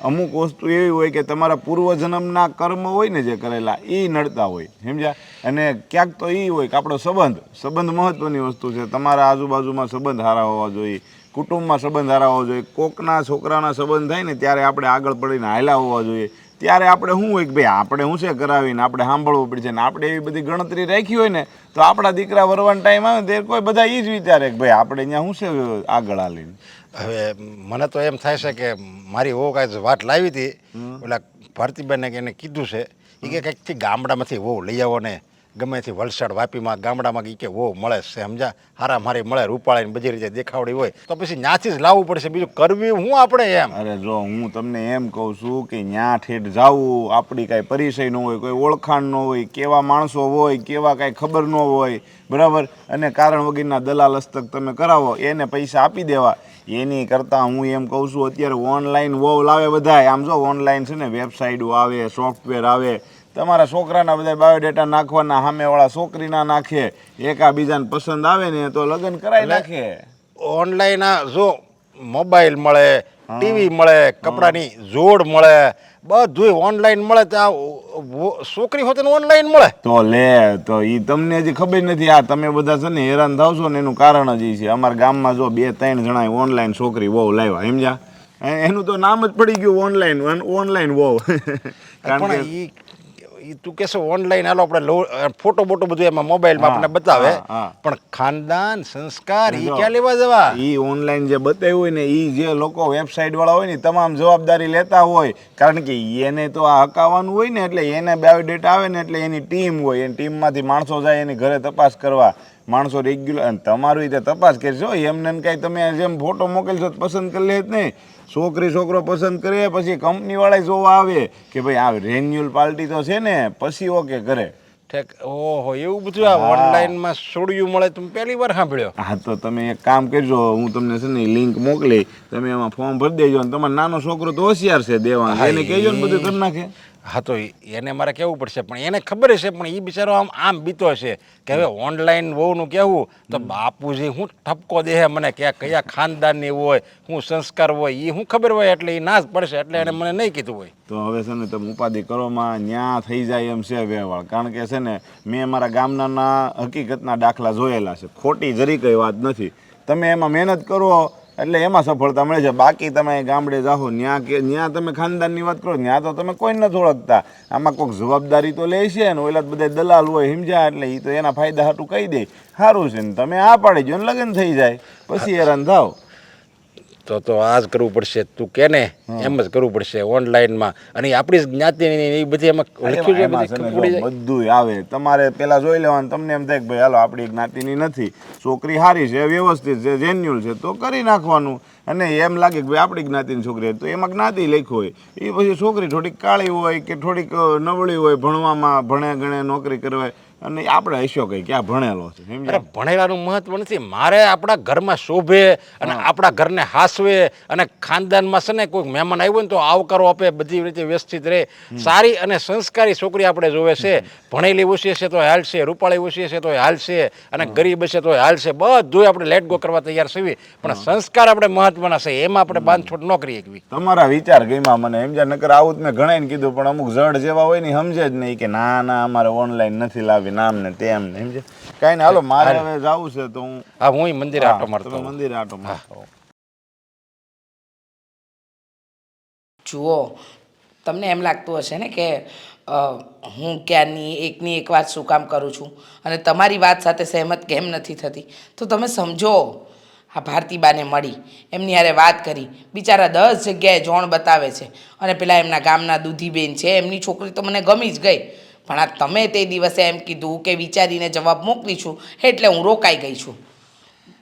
અમુક વસ્તુ એવી હોય કે તમારા પૂર્વજન્મના કર્મ હોય ને જે કરેલા એ નડતા હોય, સમજ્યા? અને ક્યાંક તો એ હોય કે આપણો સંબંધ મહત્વની વસ્તુ છે. તમારા આજુબાજુમાં સંબંધ સારા હોવા જોઈએ, કુટુંબમાં સંબંધ સારા હોવા જોઈએ. કોકના છોકરાના સંબંધ થાય ને ત્યારે આપણે આગળ પડીને હાલ્યા હોવા જોઈએ. ત્યારે આપણે શું હોય કે ભાઈ આપણે શું છે કરાવીને આપણે સાંભળવું પડશે ને આપણે એવી બધી ગણતરી રાખી હોય ને તો આપણા દીકરા વરવાનો ટાઈમ આવે ત્યારે કોઈ બધા એ જ વિચારે કે ભાઈ આપણે અહીંયા શું છે આગળ હાલીને. હવે મને તો એમ થાય છે કે મારી વહુ કાંઈ વાત લાવી હતી ઓલા ભારતીબેને કે એને કીધું છે એ કે કંઈકથી ગામડામાંથી વહુ લઈ આવો ને ગમે તે વલસાડ વાપીમાં ગામડામાં કે વહુ મળે છે સમજા, હારા મારી મળે, રૂપાળીને બધી રીતે દેખાવડી હોય તો પછી ત્યાંથી જ લાવવું પડશે, બીજું કરવી હું આપણે એમ. અરે જો હું તમને એમ કહું છું કે ન્યા ઠેઠ જવું, આપણી કાંઈ પરિચય ન હોય, કોઈ ઓળખાણ ન હોય, કેવા માણસો હોય, કેવા કાંઈ ખબર ન હોય, બરાબર, અને કારણ વગરના દલાલ હસ્તક તમે કરાવો એને પૈસા આપી દેવા. એની કરતાં હું એમ કહું છું અત્યારે ઓનલાઈન વહુ લાવે બધા. આમ જો ઓનલાઈન છે ને વેબસાઇટો આવે, સોફ્ટવેર આવે, તમારા છોકરાના બધા બાયોડેટા નાખવાના, સામેવાળા છોકરીના નાખે, એકાબીજાને પસંદ આવે ને તો લગ્ન કરાવી નાખે. ઓનલાઈન આ જો મોબાઈલ મળે, ટીવી મળે, કપડાની જોડ મળે, બધુંય ઓનલાઈન મળે. તો આ છોકરી હોતે ઓનલાઈન મળે તો લે તો એ તમને હજી ખબર નથી. આ તમે બધા છે ને હેરાન થાવ છો ને એનું કારણ જ એ છે. અમારા ગામમાં જો 2-3 જણા ઓનલાઈન છોકરી વહુ લાવ્યા, સમજ્યા? એનું તો નામ જ પડી ગયું ઓનલાઈન વહુ. કારણ કે તું કહેશો ઓનલાઈન હાલો આપણે ફોટો બોટો બધું એમાં મોબાઈલમાં આપણને બતાવે પણ ખાનદાન સંસ્કાર એ ક્યાં લેવા જવા? એ ઓનલાઈન જે બતાવ્યું હોય ને એ જે લોકો વેબસાઇટ વાળા હોય ને તમામ જવાબદારી લેતા હોય. કારણ કે એને તો આ હકાવવાનું હોય ને એટલે એને બાયોડેટા આવે ને એટલે એની ટીમ હોય, એની ટીમમાંથી માણસો જાય એની ઘરે તપાસ કરવા, માણસો રેગ્યુલર. અને તમારું રીતે તપાસ કરશો એમને કાંઈ તમે જેમ ફોટો મોકલશો પસંદ કરી લે જ નહીં. છોકરો પસંદ કરે પછી કંપનીવાળા જોવા આવે કે ભાઈ આ રેન્યુઅલ પાર્ટી તો છે ને પછી ઓકે કરે. ઓહો એવું બધું આ ઓનલાઈનમાં છોડ્યું મળે તમે પહેલી વાર સાંભળ્યો? હા તો તમે એક કામ કરજો, હું તમને છે ને લિંક મોકલી, તમે એમાં ફોર્મ ભરી દેજો. અને તમારો નાનો છોકરો તો હોશિયાર છે દેવા, એને કહેજો ને બધું કરી નાખે. હા તો એને મારે કહેવું પડશે પણ એને ખબર હશે પણ એ બિચારો આમ બીતો હશે કે હવે ઓનલાઈન વહુનું કહેવું તો બાપુજી હું ઠપકો દે મને કે કયા ખાનદાનની હોય, શું સંસ્કાર હોય એ શું ખબર હોય એટલે એ ના જ પડશે એટલે એને મને નહીં કીધું હોય. તો હવે છે ને તમે ઉપાધિ કરોમાં ન્યા થઈ જાય એમ છે વ્યવહાર. કારણ કે છે ને મેં મારા ગામના હકીકતના દાખલા જોયેલા છે, ખોટી જરી કઈ વાત નથી. તમે એમાં મહેનત કરો એટલે એમાં સફળતા મળે છે. બાકી તમે ગામડે જાઓ ત્યાં તમે ખાનદાનની વાત કરો ત્યાં તો તમે કોઈ નથી ઓળખતા. આમાં કોઈક જવાબદારી તો લે છે ને ઓલા બધા દલાલ હોય સમજ્યા એટલે એ તો એના ફાયદા હાટું કહી દે સારું છે ને તમે આ પાડી જો ને લગ્ન થઈ જાય પછી હેરાન થાવ. તો આ જ કરવું પડશે તું કે ને એમ જ કરવું પડશે ઓનલાઈનમાં. અને આપણી જ્ઞાતિની એ બધી એમાં બધું આવે. તમારે પેલા જોઈ લેવાનું, તમને એમ થાય કે ભાઈ હાલો આપણી જ્ઞાતિની નથી, છોકરી સારી છે, વ્યવસ્થિત છે, જેન્યુઅલ છે તો કરી નાખવાનું. અને એમ લાગે કે ભાઈ આપણી જ્ઞાતિની છોકરી તો એમાં જ્ઞાતિ લખ્યું હોય એ પછી છોકરી થોડીક કાળી હોય કે થોડીક નબળી હોય, ભણવામાં ભણે ગણે નોકરી કરવાય અને આપણે હસ્યો કઈ ક્યાં ભણેલો છે. ભણેલાનું મહત્વ નથી, મારે આપણા ઘરમાં શોભે અને આપણા ઘરને હાસવે અને ખાનદાનમાં છે ને કોઈ મહેમાન આવ્યું ને તો આવકારો આપે, બધી રીતે વ્યવસ્થિત રહે, સારી અને સંસ્કારી છોકરી આપણે જોવે છે. ભણેલી ઓછી હશે તો હાલશે, રૂપાળી ઓછી હશે તો હાલશે, અને ગરીબ હશે તો હાલશે, બધું આપણે લેટ ગો કરવા તૈયાર છીએ. પણ સંસ્કાર આપણે મહત્વના છે, એમાં આપણે બાંધછોડ ન કરીએ. તમારા વિચાર ગઈમાં મને સમજ્યા. નકર આવું જ મેં ઘણાને કીધું પણ અમુક જડ જેવા હોય ને સમજે જ નહીં કે ના અમારે ઓનલાઈન નથી લાવી નામ ને તેમ ને સમજે. કાંઈ ને હાલો મારે હવે જવું છે તો હું મંદિરે આટો મારતો. મંદિરે આટો મારતો. જુઓ તમને એમ લાગતું હશે ને કે હું ક્યારની એકની એક વાત શું કામ કરું છું અને તમારી વાત સાથે સહેમત કેમ નથી થતી. તો તમે સમજો આ ભારતીબાને મળી, એમની હારે વાત કરી, બિચારા 10 જગ્યાએ જોણ બતાવે છે. અને પેલા એમના ગામના દૂધીબેન છે, એમની છોકરી તો મને ગમી જ ગઈ. પણ આ તમે તે દિવસે એમ કીધું કે વિચારીને જવાબ મોકલીશું, એટલે હું રોકાઈ ગઈ છું.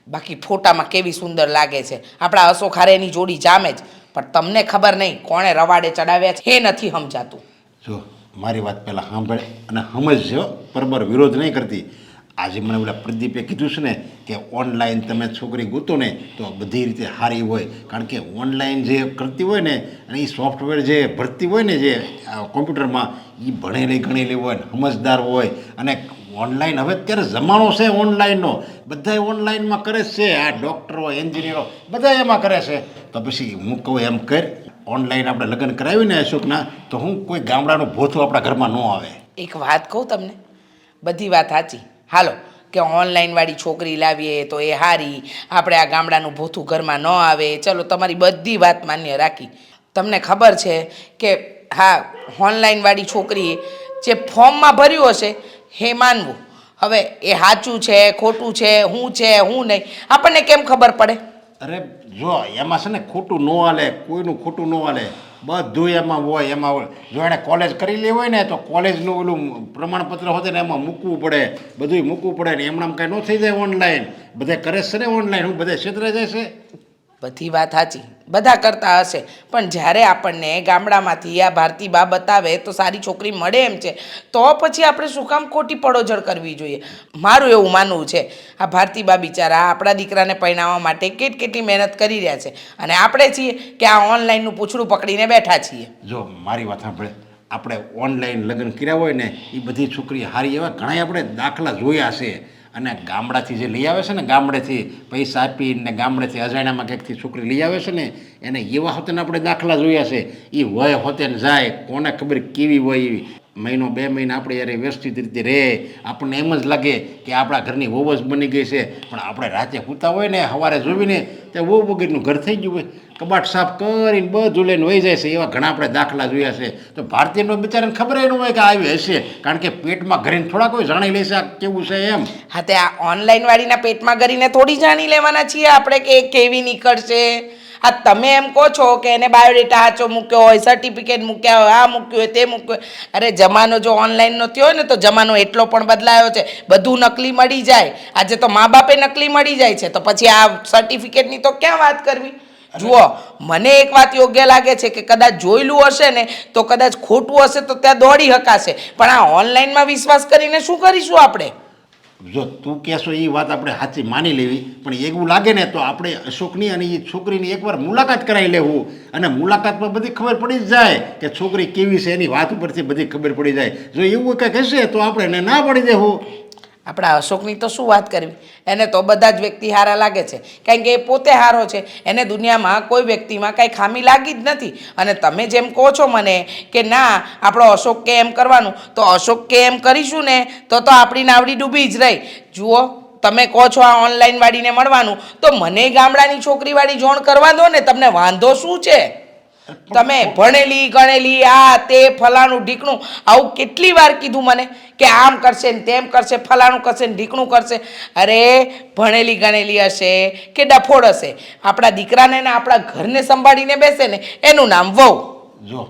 બાકી ફોટામાં કેવી સુંદર લાગે છે, આપણા અશોક હારે એની જોડી જામે જ. પણ તમને ખબર નહીં કોણે રવાડે ચડાવ્યા છે, એ નથી સમજાતું. જો મારી વાત પહેલાં સાંભળ અને સમજજો, બરાબર વિરોધ નહીં કરતી. આજે મને પેલા પ્રદીપે કીધું છે ને કે ઓનલાઈન તમે છોકરી ગોતો ને તો બધી રીતે સારી હોય, કારણ કે ઓનલાઈન જે કરતી હોય ને અને એ સોફ્ટવેર જે ભરતી હોય ને જે કોમ્પ્યુટરમાં, એ ભણેલી ગણેલી હોય ને સમજદાર હોય. અને ઓનલાઈન હવે અત્યારે જમાનો છે ઓનલાઈનનો, બધા ઓનલાઈનમાં કરે છે. આ ડૉક્ટરો, એન્જિનિયરો બધા એમાં કરે છે. તો પછી હું કહું એમ કર, ઓનલાઈન આપણે લગ્ન કરાવીને અશોકના, તો હું કોઈ ગામડાનું ભોથું આપણા ઘરમાં ન આવે. એક વાત કહું તમને, બધી વાત સાચી. હાલો કે ઓનલાઈનવાળી છોકરી લાવીએ તો એ સારી, આપણે આ ગામડાનું ભૂથું ઘરમાં ન આવે. ચલો તમારી બધી વાત માન્ય રાખી. તમને ખબર છે કે હા, ઓનલાઈનવાળી છોકરીએ જે ફોર્મમાં ભર્યું હશે એ માનવું. હવે એ સાચું છે ખોટું છે, શું છે શું નહીં, આપણને કેમ ખબર પડે? અરે જો એમાં છે ને ખોટું ન હાલે, કોઈનું ખોટું ન હાલે, બધું એમાં હોય. એમાં હોય જો એણે કોલેજ કરેલી હોય ને તો કોલેજનું ઓલું પ્રમાણપત્ર હોતે ને એમાં મૂકવું પડે, બધું મૂકવું પડે ને એમણામ કાંઈ ન થઈ જાય ઓનલાઈન. બધે કરે છે ને ઓનલાઈન, હું બધે ક્ષેત્રે જાય છે. બધી વાત સાચી, બધા કરતા હશે. પણ જ્યારે આપણને ગામડામાંથી આ ભારતીબા બતાવે તો સારી છોકરી મળે એમ છે, તો પછી આપણે શું કામ ખોટી પડોજળ કરવી જોઈએ? મારું એવું માનવું છે. આ ભારતીબા બિચારા આપણા દીકરાને પરણાવવા માટે કેટલી મહેનત કરી રહ્યા છે, અને આપણે છીએ કે આ ઓનલાઈનનું પૂંછડું પકડીને બેઠા છીએ. જો મારી વાત સાંભળે, આપણે ઓનલાઈન લગ્ન કર્યા હોય ને એ બધી છોકરી સારી, એવા ઘણા આપણે દાખલા જોયા છે. અને ગામડાથી જે લઈ આવે છે ને, ગામડેથી પૈસા આપીને ગામડેથી અજાણ્યામાં ક્યાંકથી છોકરી લઈ આવે છે ને, એને એવા હોતે આપણે દાખલા જોયા છે. એ હોય હોતે ને જાય, કોને ખબર કેવી હોય એવી. મહિનો 2 મહિના આપણે યાર વ્યવસ્થિત રીતે રહે, આપણને એમ જ લાગે કે આપણા ઘરની વહુ જ બની ગઈ છે. પણ આપણે રાતે સૂતા હોય ને, સવારે જોઈને ત્યાં વહુ વગરનું ઘર થઈ ગયું હોય, કબાટ સાફ કરીને બધું લઈને વહી જાય છે. એવા ઘણા આપણે દાખલા જોયા છે. તો ભારતીયનો બિચારાને ખબર ન હોય કે આવી હશે, કારણ કે પેટમાં ઘરીને થોડા કોઈ જાણી લેશે આ કેવું છે એમ. હા, તે આ ઓનલાઈનવાળીના પેટમાં કરીને થોડી જાણી લેવાના છીએ આપણે કે એ કેવી નીકળશે. આ તમે એમ કહો છો કે એને બાયોડેટા સાચો મૂક્યો હોય, સર્ટિફિકેટ મૂક્યા હોય, આ મૂક્યું હોય તે મૂક્યું હોય. અરે જમાનો જો ઓનલાઈનનો થયો હોય ને તો જમાનો એટલો પણ બદલાયો છે, બધું નકલી મળી જાય. આજે તો મા બાપે નકલી મળી જાય છે, તો પછી આ સર્ટિફિકેટની તો ક્યાં વાત કરવી? જુઓ, મને એક વાત યોગ્ય લાગે છે કે કદાચ જોયેલું હશે ને તો કદાચ ખોટું હશે તો ત્યાં દોડી હકાશે, પણ આ ઓનલાઈનમાં વિશ્વાસ કરીને શું કરીશું આપણે? જો તું કહેશો એ વાત આપણે સાચી માની લેવી, પણ એવું લાગે ને તો આપણે અશોકની અને એ છોકરીની એકવાર મુલાકાત કરાવી લેવું. અને મુલાકાતમાં બધી ખબર પડી જ જાય કે છોકરી કેવી છે, એની વાત ઉપરથી બધી ખબર પડી જાય. જો એવું કંઈક હશે તો આપણે એને ના પડી દેવું. આપણા અશોકની તો શું વાત કરવી, એને તો બધા જ વ્યક્તિ સારા લાગે છે, કારણ કે એ પોતે સારો છે. એને દુનિયામાં કોઈ વ્યક્તિમાં કાંઈ ખામી લાગી જ નથી. અને તમે જેમ કહો છો મને કે ના આપણો અશોક કે એમ કરવાનું, તો અશોક કે એમ કરીશું ને તો આપણી નાવડી ડૂબી જ રહી. જુઓ, તમે કહો છો આ ઓનલાઈનવાળીને મળવાનું, તો મને ગામડાની છોકરીવાળી જોણ કરવા દો ને, તમને વાંધો શું છે? તમે ભણેલી ગણેલી આ તે ફલાણું ઢીકણું આવું કેટલી વાર કીધું મને કે આમ કરશે ને તેમ કરશે, ફલાણું કરશે ને ઢીકણું કરશે. અરે ભણેલી ગણેલી હશે કે ડફોડ હશે, આપણા દીકરાને ને આપણા ઘરને સંભાળીને બેસે ને એનું નામ વહુ. જો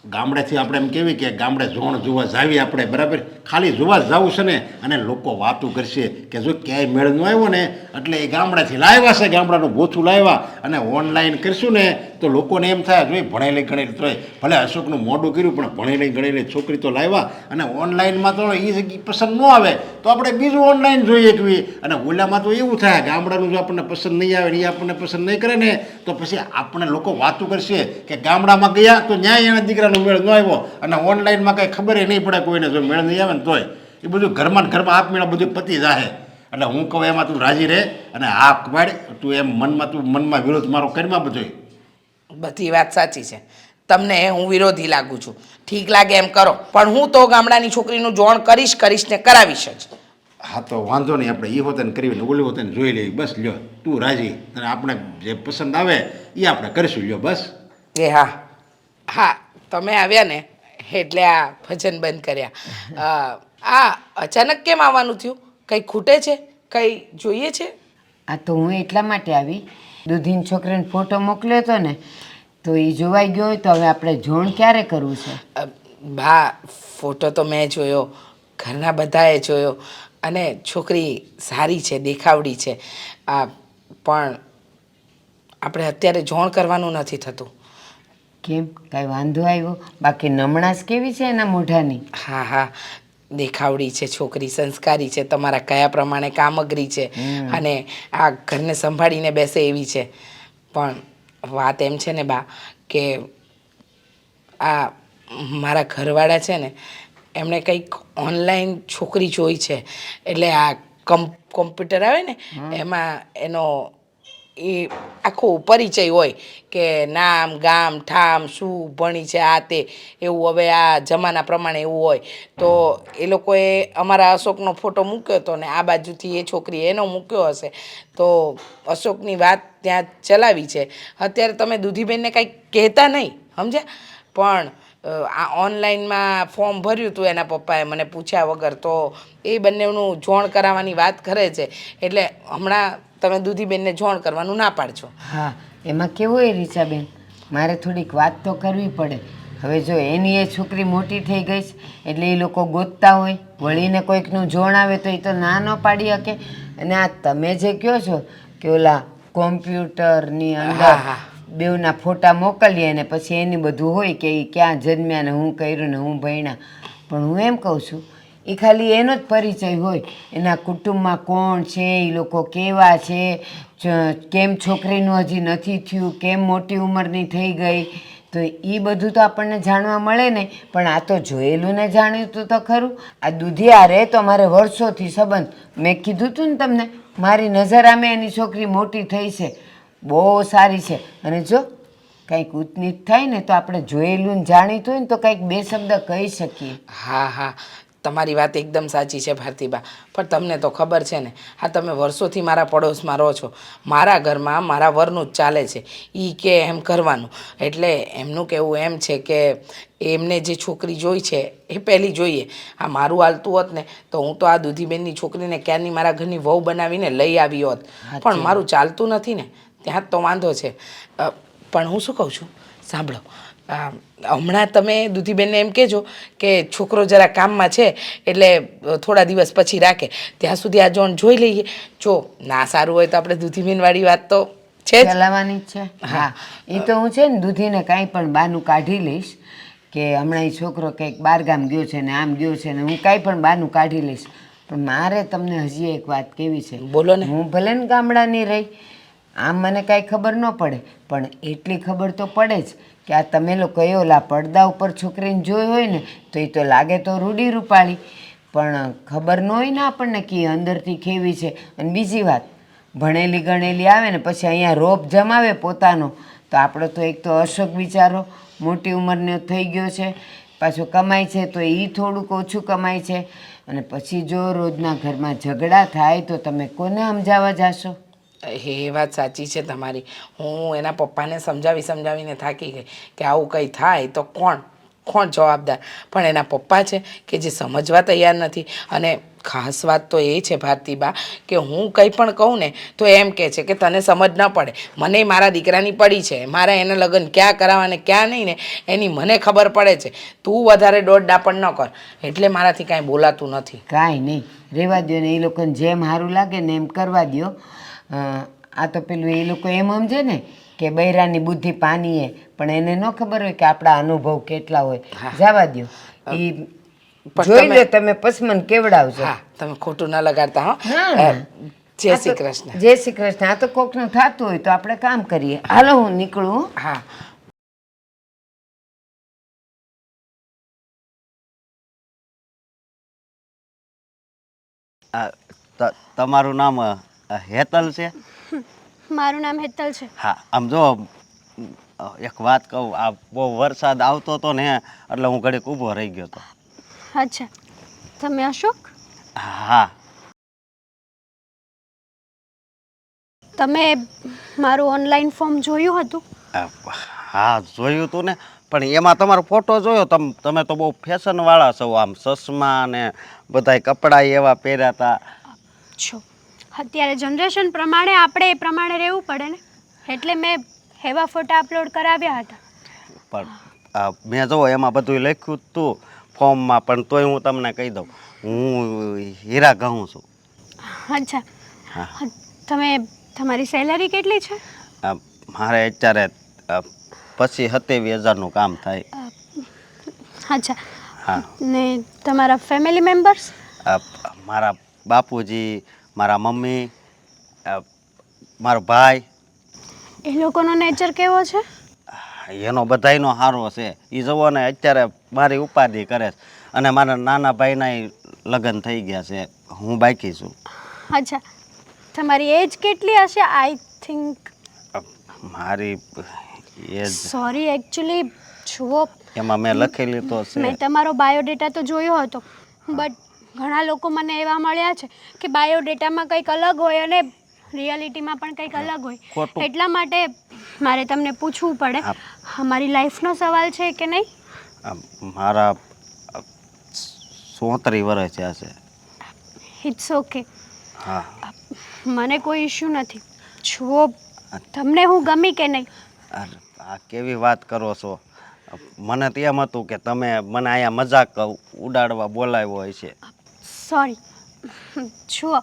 ગામડેથી આપણે એમ કહેવી કે ગામડે જોણ જોવા જાવી આપણે, બરાબર, ખાલી જોવા જવું છે ને, અને લોકો વાતું કરશે કે જો ક્યાંય મેળ ન આવ્યો ને એટલે એ ગામડેથી લાવ્યા છે, ગામડાનું ભોથું લાવ્યા. અને ઓનલાઈન કરશું ને તો લોકોને એમ થાય જોઈ ભણેલી ગણેલી તોય ભલે અશોકનું મોઢું કર્યું પણ ભણેલી ગણેલી છોકરી તો લાવ્યા. અને ઓનલાઈનમાં તો એ જગ્યાએ પસંદ ન આવે તો આપણે બીજું ઓનલાઈન જોઈએ એકવી. અને ઓલામાં તો એવું થાય, ગામડાનું જો આપણને પસંદ નહીં આવે ને એ આપણને પસંદ નહીં કરે ને તો પછી આપણે લોકો વાતું કરશે કે ગામડામાં ગયા તો ન્યાય એના દીકરાનો મેળ ન આવ્યો, અને ઓનલાઈનમાં કાંઈ ખબર નહીં પડે કોઈને, જો મેળ નહીં આવે ને તોય એ બધું ઘરમાં આપમેળા બધું પતી જાય. એટલે હું કહું એમાં તું રાજી રહે અને હા પાડ, તું એમ મનમાં વિરોધ મારો કરીમાં બધો. બધી વાત સાચી છે, તમને હું વિરોધી લાગુ છું, ઠીક લાગે એમ કરો, પણ હું તો ગામડાની છોકરીનું જોણ કરીશ ને કરાવીશ જ. હા તો વાંધો નહીં, આપણે એ હોતે ને કરવી ને ઓલી હોતે ને જોઈ લેવી. બસ લ્યો તું રાજી, અને આપણે જે પસંદ આવે એ આપણે કરીશું. લ્યો બસ. એ હા હા, તમે આવ્યા ને એટલે આ ભજન બંધ કર્યા. આ અચાનક કેમ આવવાનું થયું? કંઈ ખૂટે છે? કંઈ જોઈએ છે? આ તો હું એટલા માટે આવી, દૂધીની છોકરીને ફોટો મોકલ્યો હતો ને તો એ જોવાઈ ગયો હોય તો હવે આપણે જોણ ક્યારે કરવું છે? બા ફોટો તો મેં જોયો, ઘરના બધાએ જોયો અને છોકરી સારી છે, દેખાવડી છે. પણ આપણે અત્યારે જોણ કરવાનું નથી થતું. કેમ, કાંઈ વાંધો આવ્યો? બાકી નમણાશ કેવી છે એના મોઢાની? હા હા, દેખાવડી છે છોકરી, સંસ્કારી છે, તમારા કયા પ્રમાણે કામગરી છે અને આ ઘરને સંભાળીને બેસે એવી છે. પણ વાત એમ છે ને બા કે આ મારા ઘરવાળા છે ને એમણે કંઈક ઓનલાઈન છોકરી જોઈ છે. એટલે આ કોમ્પ્યુટર આવે ને એમાં એનો એ આખો પરિચય હોય કે નામ ગામ ઠામ શું ભણી છે આ તે એવું. હવે આ જમાના પ્રમાણે એવું હોય તો એ લોકોએ અમારા અશોકનો ફોટો મૂક્યો હતો ને આ બાજુથી એ છોકરી એનો મૂક્યો હશે તો અશોકની વાત ત્યાં ચલાવી છે. અત્યારે તમે દૂધીબેનને કંઈક કહેતા નહીં, સમજ્યા? પણ આ ઓનલાઈનમાં ફોર્મ ભર્યું હતું એના પપ્પાએ મને પૂછ્યા વગર, તો એ બંનેનું જોણ કરાવવાની વાત કરે છે. એટલે હમણાં તમે દૂધીબેનને જોણ કરવાનું ના પાડજો. હા, એમાં કેવું હોય રીચાબેન, મારે થોડીક વાત તો કરવી પડે. હવે જો એની એ છોકરી મોટી થઈ ગઈ છે એટલે એ લોકો ગોતતા હોય, વળીને કોઈકનું જોણ આવે તો એ તો ના ન પાડી શકે. અને આ તમે જે કહો છો કે ઓલા કોમ્પ્યુટરની અંદર બેઉના ફોટા મોકલીએ ને પછી એની બધું હોય કે એ ક્યાં જન્મ્યા ને હું કર્યું ને હું ભણ્યા, પણ હું એમ કહું છું એ ખાલી એનો જ પરિચય હોય. એના કુટુંબમાં કોણ છે, એ લોકો કેવા છે, કેમ છોકરીનું હજી નથી થયું, કેમ મોટી ઉંમરની થઈ ગઈ, તો એ બધું તો આપણને જાણવા મળે ને. પણ આ તો જોયેલું ને જાણ્યું તો ખરું. આ દુધિયા રે તો મારે વર્ષોથી સંબંધ, મેં કીધું હતું ને તમને, મારી નજર આમે એની છોકરી મોટી થઈ છે, બહુ સારી છે. અને જો કંઈક ઉતનીત થાય ને તો આપણે જોયેલું ને જાણીતું હોય ને તો કંઈક બે શબ્દ કહી શકીએ. હા હા, તમારી વાત એકદમ સાચી છે ભારતીબા. પણ તમને તો ખબર છે ને, હા તમે વર્ષોથી મારા પડોશમાં રહો છો, મારા ઘરમાં મારા વરનું જ ચાલે છે, એ કે એમ કરવાનું. એટલે એમનું કહેવું એમ છે કે એમને જે છોકરી જોઈ છે એ પહેલી જોઈએ. આ મારું હાલતું હોત ને તો હું તો આ દૂધીબેનની છોકરીને ક્યારની મારા ઘરની વહુ બનાવીને લઈ આવી હોત. પણ મારું ચાલતું નથી ને, ત્યાં જ તો વાંધો છે. પણ હું શું કહું છું સાંભળો, હમણાં તમે દૂધીબેનને એમ કહેજો કે છોકરો જરા કામમાં છે એટલે થોડા દિવસ પછી રાખે, ત્યાં સુધી આ જોણ જોઈ લઈએ. જો ના સારું હોય તો આપણે દૂધીબેનવાળી વાત તો છે જ ચલાવવાની જ છે. હા, એ તો હું છે ને દૂધીને કાંઈ પણ બહાનું કાઢી લઈશ કે હમણાં એ છોકરો કંઈક બહારગામ ગયો છે ને આમ ગયો છે ને, હું કાંઈ પણ બહાનું કાઢી લઈશ. પણ મારે તમને હજી એક વાત કેવી છે. બોલો ને. હું ભલે ને ગામડાની રહી, આમ મને કાંઈ ખબર ન પડે પણ એટલી ખબર તો પડે જ કે આ તમે લોકોએ ઓલા પડદા ઉપર છોકરીને જોઈ હોય ને તો એ તો લાગે તો રૂડી રૂપાળી, પણ ખબર ન હોય ને આપણને કે અંદરથી કેવી છે. અને બીજી વાત, ભણેલી ગણેલી આવે ને પછી અહીંયા રોપ જમાવે પોતાનો, તો આપણો તો એક તો અશોક બિચારો મોટી ઉંમરનો થઈ ગયો છે, પાછો કમાય છે તો એ થોડુંક ઓછું કમાય છે. અને પછી જો રોજના ઘરમાં ઝઘડા થાય તો તમે કોને સમજાવવા જાશો? એ વાત સાચી છે તમારી. હું એના પપ્પાને સમજાવીને થાકી ગઈ કે આવું કંઈ થાય તો કોણ જવાબદાર. પણ એના પપ્પા છે કે જે સમજવા તૈયાર નથી. અને ખાસ વાત તો એ છે ભારતીબા કે હું કંઈ પણ કહું ને તો એમ કહે છે કે તને સમજ ન પડે, મને મારા દીકરાની પડી છે, મારે એને લગ્ન ક્યાં કરાવવા ને ક્યાં નહીં ને એની મને ખબર પડે છે, તું વધારે દોડ દાપણ ન કર. એટલે મારાથી કાંઈ બોલાતું નથી. કાંઈ નહીં, રહેવા દો ને, એ લોકોને જેમ સારું લાગે ને એમ કરવા દો. આ તો પેલું એ લોકો એમ સમજે ને કે બૈરાની બુદ્ધિ પાનીએ, પણ એને ન ખબર હોય કે આપણા અનુભવ કેટલા હોય. જવા દો, એ જોઈ લો તમે, પછી મને કેવડાવજો. હા, તમે ખોટું ન લગાડતા. હો, હા, જય શ્રી કૃષ્ણ. જય શ્રી કૃષ્ણ. આ તો કોકનું થતું હોય તો આપણે કામ કરીએ. હાલો હું નીકળું. હા. તમારું નામ હેતલ છે? મારું નામ હેતલ છે. હા, આમ જો એક વાત કહું, આ બહુ વરસાદ આવતો હતો ને એટલે હું ઘડીક ઊભો રહી ગયો હતો. અચ્છા, તમે અશોક? હા. તમે મારું ઓનલાઈન ફોર્મ જોયું હતું? હા, જોયું હતું ને, પણ એમાં તમારો ફોટો જોયો. તમે તો બહુ ફેશનવાળા છો, આમ ચશ્મા ને બધાય કપડાં એવા પહેર્યા હતા. છો અત્યારે જનરેશન પ્રમાણે આપણે એ પ્રમાણે રહેવું પડે ને, એટલે મેં એવા ફોટા અપલોડ કરાવ્યા હતા. પણ મેં જો એમાં બધું લખ્યું જ તું ફોર્મમાં, પણ તોય હું તમને કહી દઉં, હું હીરા ઘઉં છું. અચ્છા, તમે તમારી સેલરી કેટલી છે? મારે અત્યારે 27,000-27,000નું કામ થાય. અચ્છા, હા. ને તમારા ફેમિલી મેમ્બર્સ? મારા બાપુજી, મારા મમ્મી, મારો ભાઈ. એ લોકોનો નેચર કેવો છે? એનો બધાયનો સારો છે. એ જુઓ ને અત્યારે મારી ઉપાધિ કરે છે, અને મારા નાના ભાઈના લગ્ન થઈ ગયા છે, હું બાકી છું. અચ્છા, તમારી એજ કેટલી હશે? આઈ થિંક મારી એજ સોરી, એકચ્યુઅલી જુઓ, એમાં મેં લખેલી તો છે. મેં તમારો બાયોડેટા તો જોયો હતો, બટ ઘણા લોકો મને એવા મળ્યા છે કે બાયોડેટામાં કંઈક અલગ હોય અને રિયાલિટીમાં પણ કંઈક અલગ હોય. ખોટું. એટલા માટે મારે તમને પૂછવું પડે, અમારી લાઈફનો સવાલ છે કે નહીં? મારા 34 વર્ષ થયા છે. ઇટ્સ ઓકે, હા. મને કોઈ ઇશ્યુ નથી. જુઓ, તમને હું ગમી કે નહીં? આ કેવી વાત કરો છો? મને તો એમ હતું કે તમે મને અહીંયા મજાક ઉડાડવા બોલાવ્યો હોય છે. સોરી, જુઓ,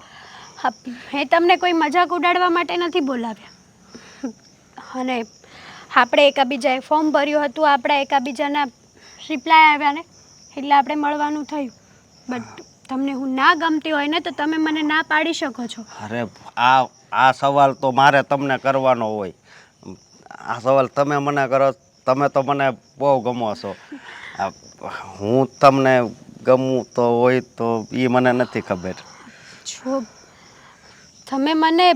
મેં તમને કોઈ મજાક ઉડાડવા માટે નથી બોલાવ્યા, અને આપણે એકાબીજાએ ફોર્મ ભર્યું હતું, આપણા એકાબીજાના રિપ્લાય આવ્યા ને, એટલે આપણે મળવાનું થયું. બટ તમને હું ના ગમતી હોય ને તો તમે મને ના પાડી શકો છો. અરે આ સવાલ તો મારે તમને કરવાનો હોય. આ સવાલ તમે મને કરો, તમે તો મને બહુ ગમો છો. હું તમને ગમું તો હોય તો એ મને નથી ખબર. જો તમે મને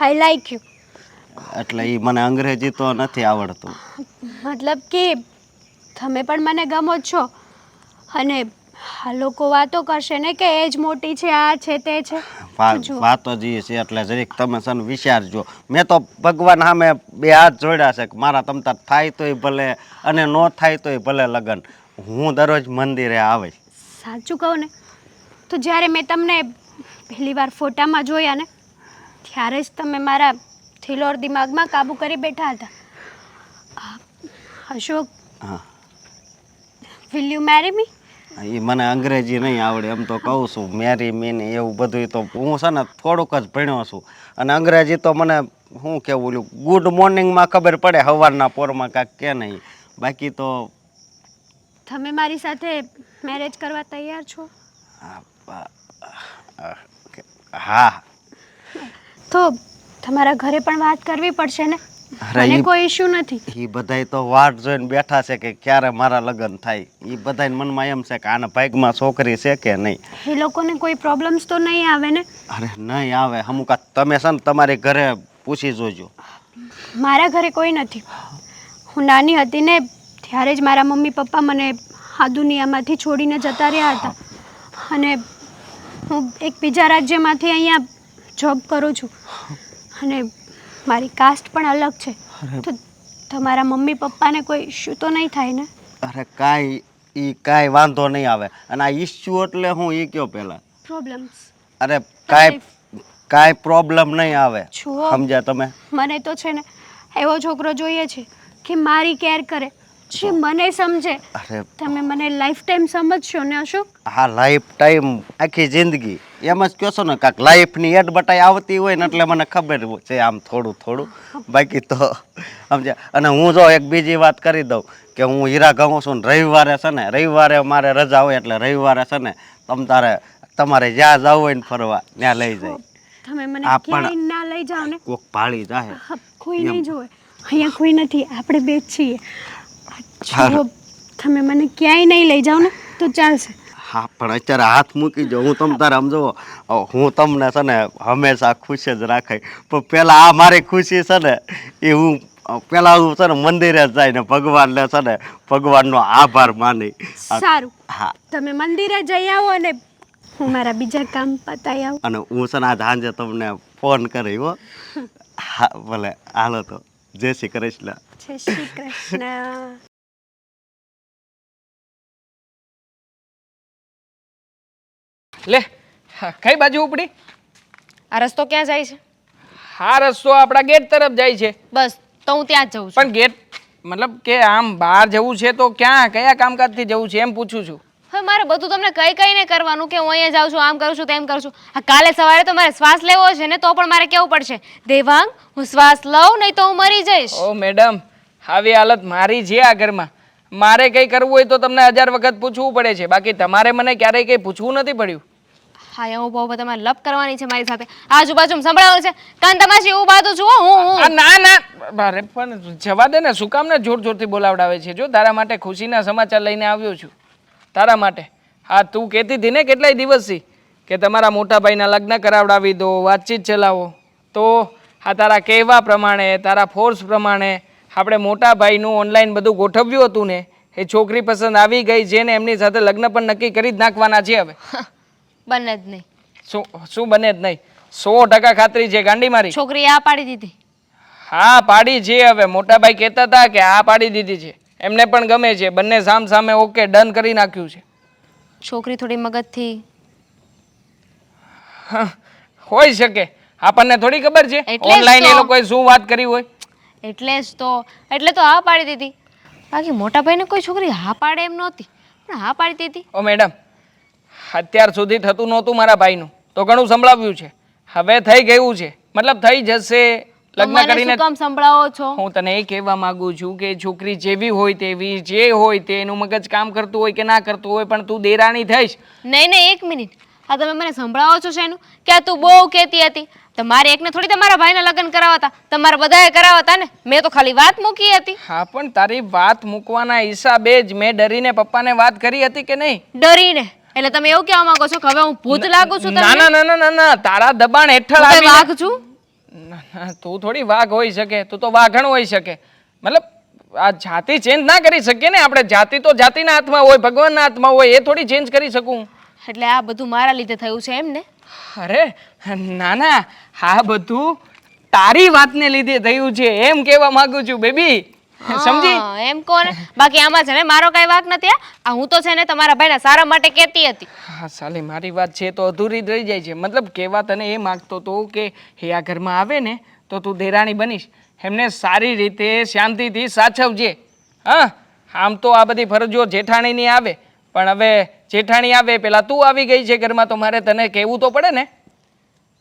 આઈ લાઈક યુ, એટલે એ મને અંગ્રેજી તો નથી આવડતું. મતલબ કે તમે પણ મને ગમો જ છો, અને આ લોકો વાતો કરશે ને કે એજ મોટી છે, આ છે, તે છે. જુઓ, વાતો જ છે, એટલે જરીક તમે છે ને વિચારજો. મેં તો ભગવાન સામે 2 હાથ જોડ્યા છે કે મારા તમતાર થાય તોય ભલે અને ન થાય તોય ભલે લગ્ન. હું દરરોજ મંદિરે આવે. સાચું કહું ને તો જ્યારે મેં તમને પહેલી વાર ફોટામાં જોયા ને, ત્યારે જ તમે મારા થિલોર દિમાગમાં કાબુ કરી બેઠા હતા. અશોક, હા. વિલ યુ મેરી મી? એ મને અંગ્રેજી નહીં આવડે, એમ તો કહું છું મેરી મીન એવું બધું. તો હું છે ને થોડુંક જ ભણ્યો છું, અને અંગ્રેજી તો મને શું કેવું, ઓલું ગુડ મોર્નિંગમાં ખબર પડે, સવારના પોરમાં કાંઈક કે નહીં, બાકી તો. તમે મારી સાથે મેરેજ કરવા તૈયાર છો? હા. તો તમારા ઘરે પણ વાત કરવી પડશે ને. મને કોઈ ઇશ્યુ નથી. એ બધાય તો વાટ જોઈને બેઠા છે કે ક્યારે મારા લગ્ન થાય. એ બધાય મનમાં એમ છે કે આના ભાગમાં છોકરી છે કે નહીં. એ લોકોને કોઈ પ્રોબ્લેમ્સ તો નહીં આવે ને? અરે નહીં આવે. અમુક તમે છે ને તમારી ઘરે પૂછી જોજો. મારા ઘરે કોઈ નથી. હું નાની હતી ને ત્યારે જ મારા મમ્મી પપ્પા મને આ દુનિયામાંથી છોડીને જતા રહ્યા હતા, અને હું એક બીજા રાજ્યમાંથી અહીંયા જોબ કરું છું, અને મારી કાસ્ટ પણ અલગ છે. તો તમારા મમ્મી પપ્પાને કોઈ ઇશ્યુ તો નહીં થાય ને? અરે કાંઈ વાંધો નહીં આવે. અને આ ઇશ્યુ એટલે હું એ કયો પહેલાં પ્રોબ્લેમ્સ? અરે કાંઈ પ્રોબ્લેમ નહીં આવે. સમજ્યા તમે? મને તો છે ને એવો છોકરો જોઈએ છે કે મારી કેર કરે, જે મને સમજે. અરે તમે મને લાઈફ ટાઈમ સમજશો ને અશોક? હા, લાઈફ ટાઈમ, આખી જિંદગી. એમ જ કહો છો ને, કાંક લાઈફની એડ બટાઈ આવતી હોય ને એટલે મને ખબર છે આમ થોડું. બાકી તો સમજ્યા. અને હું જો એક બીજી વાત કરી દઉં કે હું હીરા ઘઉં છું ને રવિવારે મારે રજા હોય, એટલે રવિવારે છે ને તમારે જ્યાં જવું હોય ને ફરવા ત્યાં લઈ જાય. તમે મને આ પણ ક્યાંય ના લઈ જાઓ ને, કોક ભાળી જાય. કોઈ નહીં જોવે. અહીંયા કોઈ નથી, આપણે બે જ છીએ. જો તમે મને ક્યાંય નહીં લઈ જાઓ ને તો ચાલશે. હા, પણ અત્યારે હાથ મૂકી જો. હું સમજો, હું તમને છે ને હંમેશા ખુશ જ રાખાય, પણ પેલા આ મારી ખુશી છે ને એ હું છે ને મંદિરે જાય ને ભગવાનને છે ને ભગવાનનો આભાર માની. સારું, હા. તમે મંદિરે જઈ આવો અને હું મારા બીજા કામ પતાવી આવું. અને હું છે ને આજ સાંજે તમને ફોન કરી હો. હા ભલે, હાલો તો. જય શ્રી કૃષ્ણ. જય શ્રી કૃષ્ણ. લે, કઈ બાજુ ઉપડી? આ રસ્તો ક્યાં જાય છે? હા રસ્તો આપણા ગેટ તરફ જાય છે. બસ તો હું ત્યાં જ જઉં છું. પણ ગેટ મતલબ કે આમ બહાર જવું છે તો ક્યાં કયા કામકાજથી જવું છે એમ પૂછું છું. હવે મારે બધું તમને કઈને કરવાનું કે હું અહીંયા જાઉં છું, આમ કરું છું, તેમ કરું છું. આ કાલે સવારે તો મારે શ્વાસ લેવો છે ને, તો પણ મારે કેવું પડશે, દેવાંગ હું શ્વાસ લઉં નહીં તો હું મરી જઈશ. ઓ મેડમ, આવી હાલત મારી છે આ ઘરમાં. મારે કંઈ કરવું હોય તો તમને 1000 વખત પૂછવું પડે છે, બાકી તમારે મને ક્યારેય કંઈ પૂછવું નથી પડ્યું. હા એવું બહુ તમારે લપ કરવાની છે મારી સાથે. આજુબાજુ સંભળાવો છે કાન તમાશી એવું બાંધું છું હો હું. આ ના ના અરે પણ જવા દે ને, શું કામ ને જોર જોરથી બોલાવડાવે છે? જો તારા માટે ખુશીના સમાચાર લઈને આવ્યો છું, તારા માટે. હા તું કહેતી હતી ને કેટલાય દિવસથી કે તમારા મોટા ભાઈના લગ્ન કરાવડાવી દો, વાતચીત ચલાવો. તો હા તારા કહેવા પ્રમાણે, તારા ફોર્સ પ્રમાણે આપણે મોટા ભાઈનું ઓનલાઈન બધું ગોઠવ્યું હતું ને, એ છોકરી પસંદ આવી ગઈ છે ને એમની સાથે લગ્ન પણ નક્કી કરી જ નાખવાના છે હવે. બને જ નહીં. શું બને જ નહીં? 100% ખાતરી છે ગાંડી મારી. છોકરીએ આ પાડી દીધી. હા પાડી છે. હવે મોટા ભાઈ કહેતા હતા કે આ પાડી દીધી છે, એમને પણ ગમે છે, બંને સામ સામે ઓકે ડન કરી નાખ્યું છે. છોકરી થોડી મગજથી હોઈ શકે, આપણને થોડી ખબર છે એટલે જ ઓનલાઈન એ તો. લોકોએ શું વાત કરી હોય. એટલે તો હા પાડી દીધી. બાકી મોટા ભાઈને કોઈ છોકરી હા પાડે એમ નહોતી, પણ હા પાડી દીધી. ઓ મેડમ, અત્યાર સુધી થતું નહોતું મારા ભાઈનું તો ઘણું સંભળાવ્યું છે, હવે થઈ ગયું છે, મતલબ થઈ જશે. તો લગ્ન મને કરીને શું કામ સંભળાવો છો? હું તને એ કહેવા માંગુ છું કે છોકરી જેવી હોય તેવી, જે હોય તે, એનું મગજ કામ કરતું હોય કે ના કરતું હોય, પણ તું દેરાણી થઈશ. નહીં એક મિનિટ, આ તમે મને સંભળાવો છો શેનું? કે આ તું બહુ કહેતી હતી. તમારે એકને થોડી તમારા ભાઈના લગ્ન કરાવતા, તમારે બધાએ કરાવતા ને. મેં તો ખાલી વાત મૂકી હતી. હા પણ તારી વાત મૂકવાના હિસાબે જ મેં ડરીને પપ્પાને વાત કરી હતી કે નહીં? ડરીને? એટલે તમે એવું કહેવા માંગો છો કે હવે હું ભૂત લાગુ છું ના તમને? ના ના ના ના ના, તારા દબાણ હેઠળ હું કઈ આવીને- વાઘ છું? ના, ના, તું થોડી વાઘ હોઈ શકે, તું તો વાઘણ હોઈ શકે. મતલબ આ જાતિ ચેન્જ ના કરી શકીએ ને આપણે. જાતિ તો જાતિના હાથમાં હોય, ભગવાનના હાથમાં હોય, એ થોડી ચેન્જ કરી શકું. એટલે આ બધું મારા લીધે થયું છે એમ ને? અરે ના ના, આ બધું તારી વાતને લીધે થયું છે એમ કહેવા માંગુ છું બેબી, સમજી? હા, એમ કોને? બાકી આમાં છે ને મારો કઈ વાંક નથી. આ હું તો છે ને તમારા ભાઈના સારા માટે કહેતી હતી. હા સાલી, મારી વાત છે તો અધૂરી જ રહી જાય છે. મતલબ કહેવા તને એ માગતો હતો કે એ આ ઘરમાં આવે ને તો તું દેરાણી બનીશ, એમને સારી રીતે શાંતિથી સાચવજે. હા આમ તો આ બધી ફરજો જેઠાણીની આવે, પણ હવે જેઠાણી આવે પેલા તું આવી ગઈ છે ઘરમાં, તો મારે તને કહેવું તો પડે ને.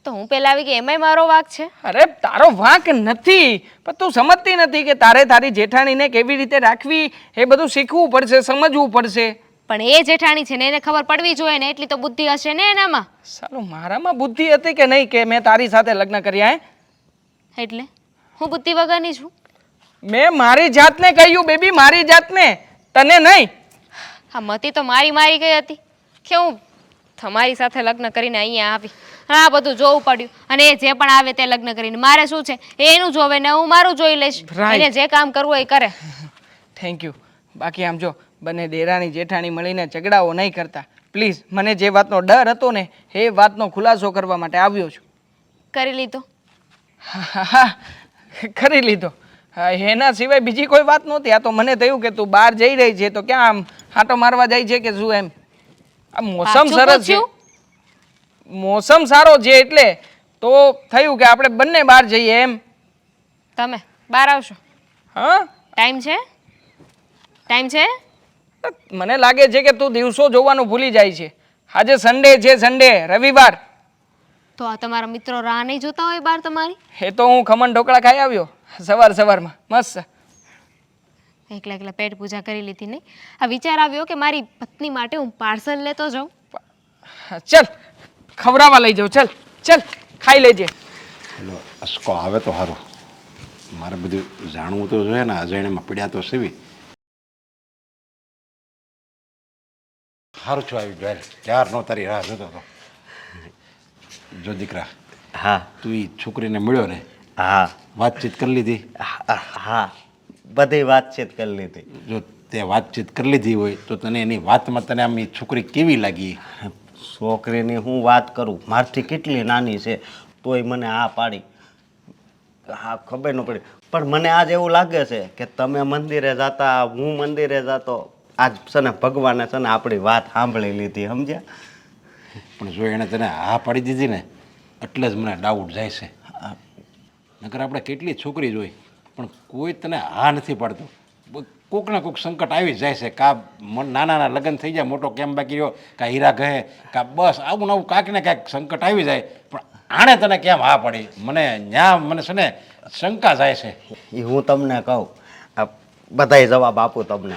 તો હું પેલા આવી ગઈ એમાંય મારો વાંક છે? અરે તારો વાંક નથી, પણ તું સમજતી નથી કે તારે તારી જેઠાણીને કેવી રીતે રાખવી એ બધું શીખવું પડશે, સમજવું પડશે. પણ એ જેઠાણી છે ને એને ખબર પડવી જોઈએ ને, એટલી તો બુદ્ધિ હશે ને એનામાં. સાલું, મારામાં બુદ્ધિ હતી કે નહીં કે મેં તારી સાથે લગ્ન કર્યા? એટલે હું બુદ્ધિ વગરની છું? મેં મારી જાતને કહ્યું બેબી, મારી જાતને, તને નહીં. હા મતી તો મારી ગઈ હતી કે હું તમારી સાથે લગ્ન કરીને અહીંયા આવી. હા બધું જોવું પડ્યું, અને એ જે પણ આવે તે લગ્ન કરીને મારે શું છે, એનું જોવે ને હું મારું જોઈ લઈશ. Right. એને જે કામ કરવું હોય એ કરે. Thank you. બાકી આમ જો, બંને દેરાણી જેઠાણી મળીને ઝઘડાઓ નહીં કરતા પ્લીઝ. મને જે વાતનો ડર હતો ને એ વાતનો ખુલાસો કરવા માટે આવ્યો છું. કરી લીધો? હા કરી લીધો. હા, એના સિવાય બીજી કોઈ વાત નહોતી. આ તો મને થયું કે તું બહાર જઈ રહી છે તો ક્યાં આમ આંટો મારવા જાય છે કે શું એમ. આ મોસમ પાછું સરસ છે, પૂછ્યું? મોસમ સારો છે એટલે તો થયું કે આપણે બંને બહાર જઈએ એમ. તમે બહાર આવશો? હા ટાઈમ છે? ટાઈમ છે? મને લાગે છે કે તું દિવસો જોવાનું ભૂલી જાય છે. આજે સન્ડે છે, સન્ડે રવિવાર. તો આ તમારા મિત્રો રાહ નહીં જોતા હોય બહાર તમારી? એ તો હું ખમણ ઢોકળા ખાઈ આવ્યો સવારમાં મસ્ત. એકલા પેટ પૂજા કરી લીધી નહીં? આ વિચાર આવ્યો કે મારી પત્ની માટે હું પાર્સલ લેતો જાઉં. ચલ ખવડાવવા લઈ જાઉં, ચલ ચલ ખાઈ લેજે. લો અસકો આવે તો સારું, મારે બધું જાણવું તો જોઈએ ને, અજાણ્યામાં પીડ્યા તો સેવી. સારું છું આવી ગયો, ત્યાર નો તારી રાહ જોતો હતો. જો દીકરા, હા તું એ છોકરીને મળ્યો ને, હા વાતચીત કરી લીધી? હા બધી વાતચીત કરી લીધી. જો તે વાતચીત કરી લીધી હોય તો તને એની વાતમાં તને આમ એ છોકરી કેવી લાગી? છોકરીની હું વાત કરું, મારથી કેટલી નાની છે તોય મને આ પાડી. હા ખબર ન પડી, પણ મને આજ એવું લાગે છે કે તમે મંદિરે જતા, હું મંદિરે જતો, આજ છે ને ભગવાને છે ને આપણી વાત સાંભળી લીધી, સમજ્યા? પણ જો એણે તને હા પાડી દીધી ને એટલે જ મને ડાઉટ જાય છે. નકર આપણે કેટલી છોકરી જોઈ પણ કોઈ તને હા નથી પાડતું. કોક ના કોક સંકટ આવી જ જાય છે. કા નાના નાના લગ્ન થઈ જાય, મોટો કેમ બાકી રહ્યો, કા હીરા કહે, કા બસ આવું નવું કાંઈક ને કાંઈક સંકટ આવી જાય. પણ આણે તને કેમ હા પડી? મને છે ને શંકા જાય છે. એ હું તમને કહું, આ બધાય જવાબ આપું તમને.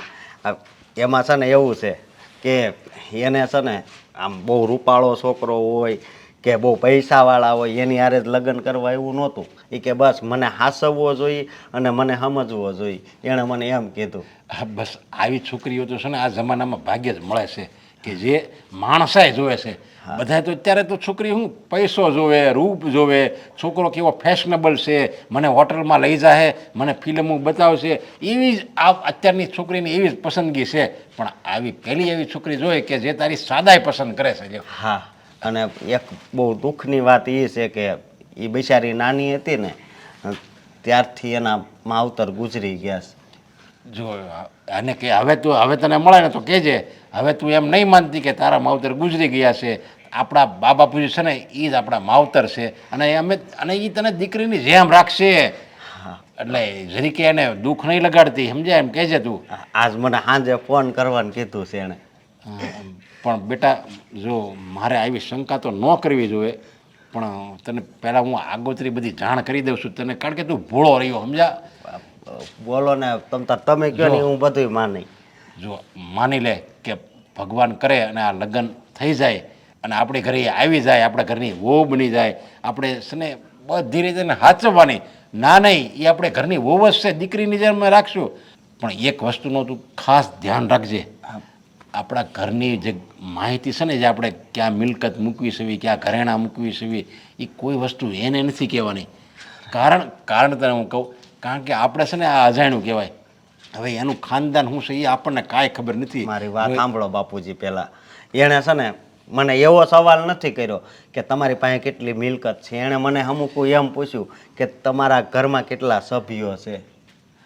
એમાં છે ને એવું છે કે એને છે ને આમ બહુ રૂપાળો છોકરો હોય કે બહુ પૈસાવાળા હોય એની હારે જ લગ્ન કરવા એવું નહોતું. એ કે બસ મને હાસવવો જોઈએ અને મને સમજવો જોઈએ, એણે મને એમ કીધું. હા, બસ આવી છોકરીઓ તો છે ને આ જમાનામાં ભાગ્યે જ મળે છે કે જે માણસાય જોવે છે. બધા તો અત્યારે તો છોકરી શું પૈસો જોવે, રૂપ જોવે, છોકરો કેવો ફેશનેબલ છે, મને હોટલમાં લઈ જાય, મને ફિલ્મો બતાવશે, એવી જ આ અત્યારની છોકરીની એવી જ પસંદગી છે. પણ આવી પહેલી એવી છોકરી જોઈએ કે જે તારી સાદાઈ પસંદ કરે છે. જો હા, અને એક બહુ દુઃખની વાત એ છે કે એ બિચારી નાની હતી ને ત્યારથી એના માવતર ગુજરી ગયા છે. જો અને કે હવે તને મળે ને તો કહેજે, હવે તું એમ નહીં માનતી કે તારા માવતર ગુજરી ગયા છે. આપણા બા બાપુજી છે ને એ જ આપણા માવતર છે અને એ તને દીકરીની જેમ રાખશે. એટલે જરીકે એને દુઃખ નહીં લગાડતી, સમજાય એમ કહેજે તું. આજ મને સાંજે ફોન કરવાનું કીધું છે એણે. પણ બેટા જો મારે આવી શંકા તો ન કરવી જોઈએ, પણ તને પહેલાં હું આગોતરી બધી જાણ કરી દઉં છું તને, કારણ કે તું ભોળો રહ્યો, સમજા. બોલો ને તમે કહો ને હું બધું માની. જો માની લે કે ભગવાન કરે અને આ લગ્ન થઈ જાય અને આપણી ઘરે આવી જાય, આપણા ઘરની વહુ બની જાય, આપણે છે ને બધી રીતે એને સાચવવાની. ના નહીં, એ આપણે ઘરની વહુ જ છે, દીકરીની જેમ રાખશું. પણ એક વસ્તુનું તું ખાસ ધ્યાન રાખજે, આપણા ઘરની જે માહિતી છે ને, જે આપણે ક્યાં મિલકત મૂકવી છે, ક્યાં ઘરેણાં મૂકવી છે, એ કોઈ વસ્તુ એને નથી કહેવાની. કારણ તને હું કહું, કારણ કે આપણે છે ને આ અજાણ્યું કહેવાય. હવે એનું ખાનદાન શું છે એ આપણને કાંઈ ખબર નથી. મારી વાત સાંભળો બાપુજી. પહેલાં એણે છે ને મને એવો સવાલ નથી કર્યો કે તમારી પાસે કેટલી મિલકત છે. એણે મને અમુક એમ પૂછ્યું કે તમારા ઘરમાં કેટલા સભ્યો છે.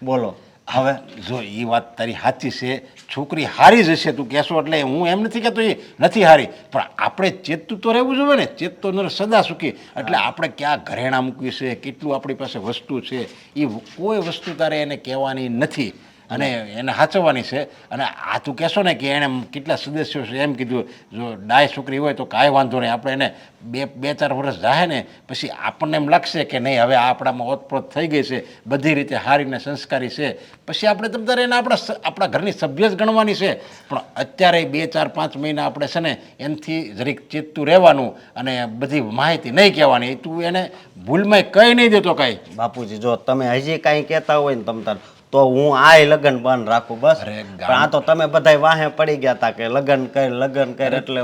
બોલો. હવે જો એ વાત તારી સાચી છે, છોકરી હારી જ હશે તું કહેશો, એટલે હું એમ નથી કહેતો એ નથી હારી, પણ આપણે ચેતતું તો રહેવું જોઈએ ને. ચેતતો ન સદા સુખી. એટલે આપણે ક્યાં ઘરેણાં મૂકવી છે, કેટલું આપણી પાસે વસ્તુ છે, એ કોઈ વસ્તુ તારે એને કહેવાની નથી અને એને સાચવવાની છે. અને આ તું કહેશો ને કે એણે કેટલા સદસ્યો છે એમ કીધું, જો ડાય છોકરી હોય તો કાંઈ વાંધો નહીં, આપણે એને બે ચાર વર્ષ જાય ને પછી આપણને એમ લાગશે કે નહીં હવે આ આપણામાં ઓતપ્રોત થઈ ગઈ છે, બધી રીતે હારીને સંસ્કારી છે, પછી આપણે તમ તારે એને આપણા ઘરની સભ્ય જ ગણવાની છે. પણ અત્યારે 2 4 5 મહિના આપણે છે ને એનાથી જરીક ચેતતું રહેવાનું અને બધી માહિતી નહીં કહેવાની. તું એને ભૂલમાં કંઈ નહીં દેતો કાંઈ. બાપુજી જો તમે હજી કાંઈ કહેતા હોય ને તમ તાર તો હું આય લગ્ન બંધ રાખું બસ. પણ આ તો તમે બધા વાહે પડી ગયા હતા કે લગ્ન કર એટલે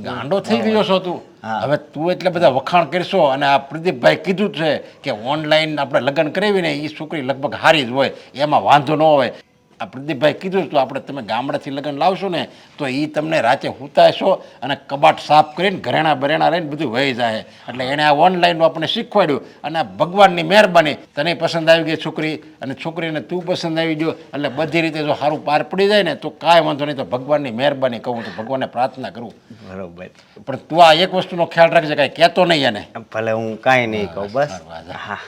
ગાંડો થઈ ગયો છો તું. હવે તું એટલે બધા વખાણ કરશો અને આ પ્રદીપભાઈ કીધું છે કે ઓનલાઈન આપણે લગ્ન કરાવીને એ છોકરી લગભગ હારી જ હોય, એમાં વાંધો ન હોય. આ પ્રદીપભાઈ કીધું તો આપણે તમે ગામડેથી લગ્ન લાવશો ને તો એ તમને રાતે હુતાશો અને કબાટ સાફ કરીને ઘરેણા બરેણા રહીને બધું વહી જાય. એટલે એણે આ ઓનલાઈનનું આપણે શીખવાડ્યું અને આ ભગવાનની મહેરબાની તને પસંદ આવી ગઈ છોકરી અને છોકરીને તું પસંદ આવી ગયો, એટલે બધી રીતે જો સારું પાર પડી જાય ને તો કાંઈ વાંધો નહીં. તો ભગવાનની મહેરબાની કહું તો ભગવાનને પ્રાર્થના કરું. બરોબર. પણ તું આ એક વસ્તુનો ખ્યાલ રાખજે, કાંઈ કહેતો નહીં એને. ભલે હું કાંઈ નહીં કહું બસ. હા.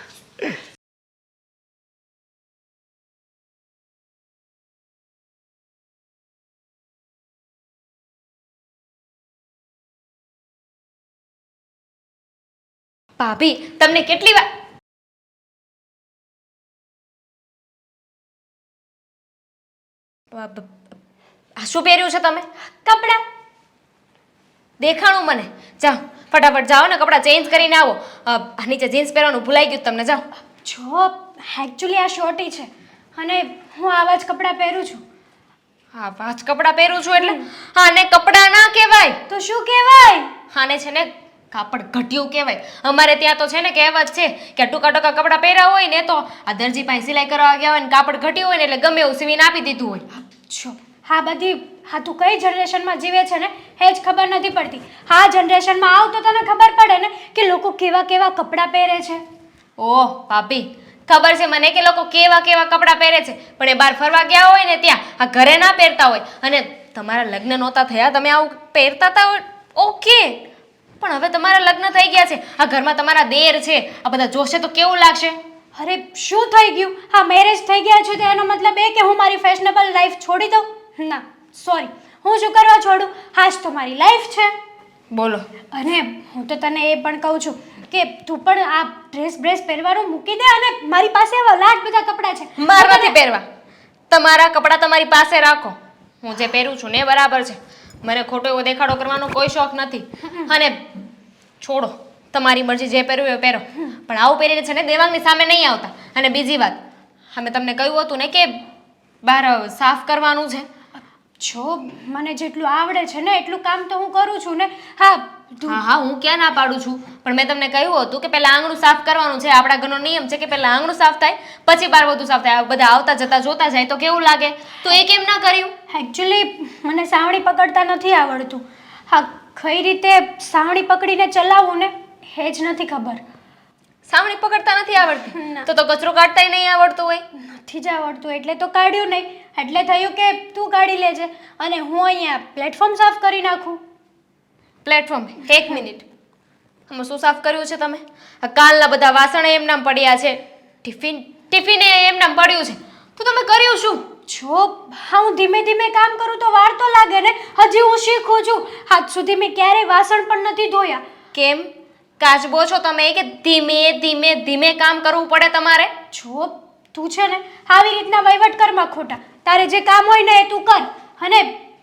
ભાભી તમને કેટલી વાર આ શું પહેર્યું છે તમે? કપડાં દેખાણું મને. જાઓ ફટાફટ જાઓ ને કપડાં ચેન્જ કરીને આવો. આ નીચે જીન્સ પહેરવાનું ભૂલાઈ ગયું તમને. જાઓ. જો એકચ્યુઅલી આ શોર્ટી છે અને હું આવા જ કપડાં પહેરું છું. હા પાંચ કપડાં પહેરું છું એટલે આને કપડાં ના કહેવાય. તો શું કહેવાય? આને છે ને કાપડ ઘટ્યું કહેવાય. અમારે ત્યાં તો છે ને કહેવત છે કે ટૂંકા ટૂંકા કપડાં પહેર્યા હોય ને તો આ દરજી પાસે સિલાઈ કરવા ગયા હોય ને કાપડ ઘટ્યું હોય ને એટલે ગમે એવું સીવીને આપી દીધું હોય. જો હા તું કઈ જનરેશનમાં જીવે છે ને એ જ ખબર નથી પડતી. આ જનરેશનમાં આવ તો તને ખબર પડે ને કે લોકો કેવા કેવા કપડાં પહેરે છે. ઓહ ભાભી ખબર છે મને કે લોકો કેવા કેવા કપડાં પહેરે છે, પણ એ બહાર ફરવા ગયા હોય ને ત્યાં આ ઘરે ના પહેરતા હોય. અને તમારા લગ્ન નહોતા થયા તમે આવું પહેરતા હતા ઓકે, પણ હવે તમારા લગ્ન થઈ ગયા છે, આ ઘરમાં તમારા દેર છે, આ બધા જોશે તો કેવું લાગશે? અરે શું થઈ ગયું? હા, મેરેજ થઈ ગયા છે તો એનો મતલબ એ કે હું મારી ફેશનેબલ લાઈફ છોડી દઉં? ના, સોરી, હું શું કરવા છોડું? હાશ તો મારી લાઈફ છે. બોલો. અને હું તો તને એ પણ કહું છું કે તું પણ આ ડ્રેસ પહેરવાનું મૂકી દે અને મારી પાસે એવા લાટ બધા કપડાં છે. મારે નથી પહેરવા. તમારા કપડાં તમારી પાસે રાખો. હું જે પહેરું છું ને બરાબર છે. મને ખોટો એવો દેખાડો કરવાનો કોઈ શોખ નથી. અને છોડો, તમારી મરજી, જે પહેરવું એ પહેરો, પણ આવું પહેરીને છે ને દેવાંગની સામે નહીં આવતા. અને બીજી વાત, અમે તમને કહ્યું હતું ને કે બહાર સાફ કરવાનું છે. જો મને જેટલું આવડે છે ને એટલું કામ તો હું કરું છું ને. હા હા, હું ક્યાં ના પાડું છું, પણ મેં તમને કહ્યું હતું કે પહેલા આંગણું સાફ કરવાનું છે. આપણા ઘરનો નિયમ છે કે પહેલા આંગણું સાફ થાય પછી બહાર બધું સાફ થાય. બધા આવતા જતા જોતા જાય તો કેવું લાગે? તો એ કેમ ના કર્યું? એકચ્યુઅલી મને સાવણી પકડતા નથી આવડતું. હા, કઈ રીતે સાવણી પકડીને ચલાવવું ને એ જ નથી ખબર. સાવણી પકડતા નથી આવડતી તો કચરો કાઢતાય નહીં આવડતું હોય? નથી જ આવડતું એટલે તો કાઢ્યું નહીં. એટલે થયું કે તું કાઢી લેજે અને હું અહીંયા પ્લેટફોર્મ સાફ કરી નાખું. પ્લેટફોર્મ? એક મિનિટ, આમાં શું સાફ કર્યું છે તમે? આ કાલના બધા વાસણ એમ નામ પડ્યા છે, ટિફિન એમ નામ પડ્યું છે, તો તમે કર્યું શું? જો હા, હું ધીમે ધીમે કામ કરું તો વાર તો લાગે ને. હજી હું શીખું છું. આજ સુધી મેં ક્યારેય વાસણ પણ નથી ધોયા. કેમ કાચબો છો તમે કે ધીમે ધીમે ધીમે કામ કરવું પડે તમારે? જો તું છે ને આવી રીતના વહીવટ કરમાં ખોટા. તારે જે કામ હોય ને એ તું કર. અને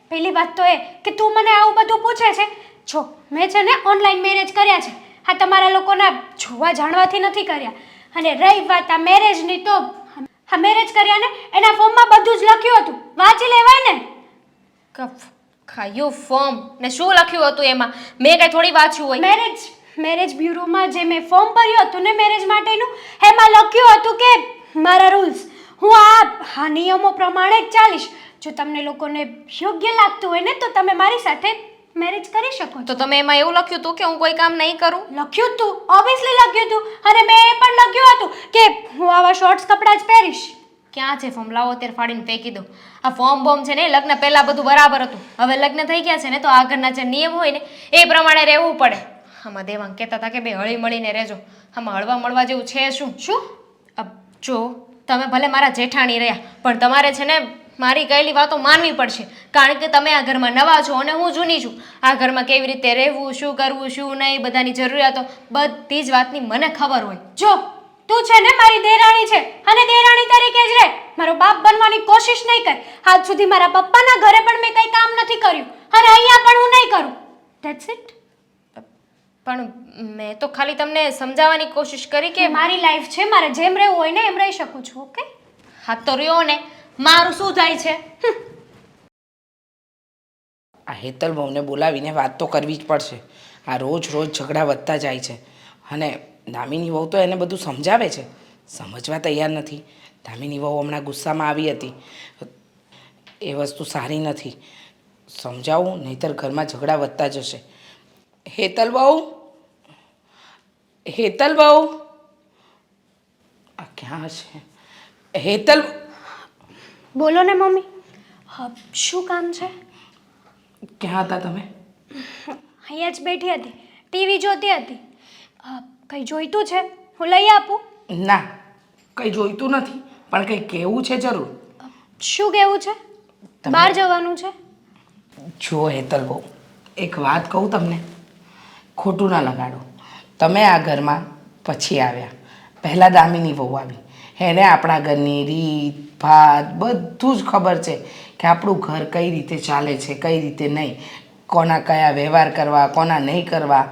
પહેલી વાત તો એ કે તું મને આવું બધું પૂછે છે. જો મેં છે ને ઓનલાઈન મેરેજ કર્યા છે. હા, તમારા લોકોના જોવા જાણવાથી નથી કર્યા. અને રહી વાત આ મેરેજની, તો હા, મેરેજ કર્યા ને એના ફોર્મમાં બધું જ લખ્યું હતું. વાંચી લેવાય ને. ખાયું ફોર્મ ને શું લખ્યું હતું એમાં? મેં કઈ થોડી વાંચ્યું હોય? મેરેજ બ્યુરોમાં જે મેં ફોર્મ ભર્યું હતું ને મેરેજ માટેનું, એમાં લખ્યું હતું કે મારા રૂલ્સ, હું આ નિયમો પ્રમાણે જ ચાલીશ. જો તમને લોકોને યોગ્ય લાગતું હોય ને તો તમે મારી સાથે મેરેજ કરી શકો. તો તમે એમાં એવું લખ્યું હતું કે હું કોઈ કામ નહીં કરું? લખ્યું હતું, ઓબ્વિયસલી લખ્યું હતું. અને મેં એ પણ લખ્યું હતું કે હું આવા શોર્ટ્સ કપડાં જ પહેરીશ. ક્યાં છે ફોર્મ? લાવો અત્યારે ફાડીને ફેંકી દો. આ ફોર્મ બોમ છે ને લગ્ન પહેલા બધું બરાબર હતું. હવે લગ્ન થઈ ગયા છે ને તો આ ઘરના જે નિયમ હોય ને એ પ્રમાણે રહેવું પડે. આમાં દેવાંગ કહેતા હતા કે બે હળી મળીને રહેજો. આમાં હળવા મળવા જેવું છે શું? જો તમે ભલે મારા જેઠાણી રહ્યા, પણ તમારે છે ને મારી કહેલી વાતો માનવી પડશે. કારણ કે તમે આ ઘરમાં નવા છો અને હું જૂની છું. આ ઘરમાં કેવી રીતે રહેવું, શું કરવું, શું નહીં, બધાની જરૂરિયાતો બધી જ વાતની મને ખબર હોય. જો તું છે ને મારી દેરાણી છે અને દેરાણી તરીકે જ રહે. મારો બાપ બનવાની કોશિશ નહીં કર. આજ સુધી મારા પપ્પાના ઘરે પણ મેં કંઈ કામ નથી કર્યું અને અહીંયા પણ હું નહીં કરું. That's it. પણ મેં તો ખાલી તમને સમજાવવાની કોશિશ કરી કે મારી લાઈફ છે, મારે જેમ રહેવું હોય ને એમ રહી શકું છું. ઓકે? હા તો રહ્યો ને, મારું શું જાય છે? આ હેતલ બહુને બોલાવીને વાત તો કરવી જ પડશે. આ રોજ ઝઘડા વધતા જાય છે. અને દામિની બહુ તો એને બધું સમજાવે છે, સમજવા તૈયાર નથી. દામિની બહુ હમણાં ગુસ્સામાં આવી હતી. એ વસ્તુ સારી નથી. સમજાવું, નહીંતર ઘરમાં ઝઘડા વધતા જશે. હેતલ બહુ આ ક્યાં છે? હેતલ, બોલો ને મમ્મી. શું કામ છે? ક્યાં હતા તમે? અહીંયા જ બેઠી હતી, ટીવી જોતી હતી. કંઈ જોઈતું છે? હું લઈ આપું? ના, કંઈ જોઈતું નથી, પણ કંઈ કહેવું છે જરૂર. શું કહેવું છે? બહાર જવાનું છે? જો હેતલ બહુ, એક વાત કહું તમને, ખોટું ના લગાડો. તમે આ ઘરમાં પછી આવ્યા, પહેલાં દામિની વહુ આવી. એને આપણા ઘરની રીત ભાત બધું જ ખબર છે કે આપણું ઘર કઈ રીતે ચાલે છે, કઈ રીતે નહીં, કોના કયા વ્યવહાર કરવા, કોના નહીં કરવા.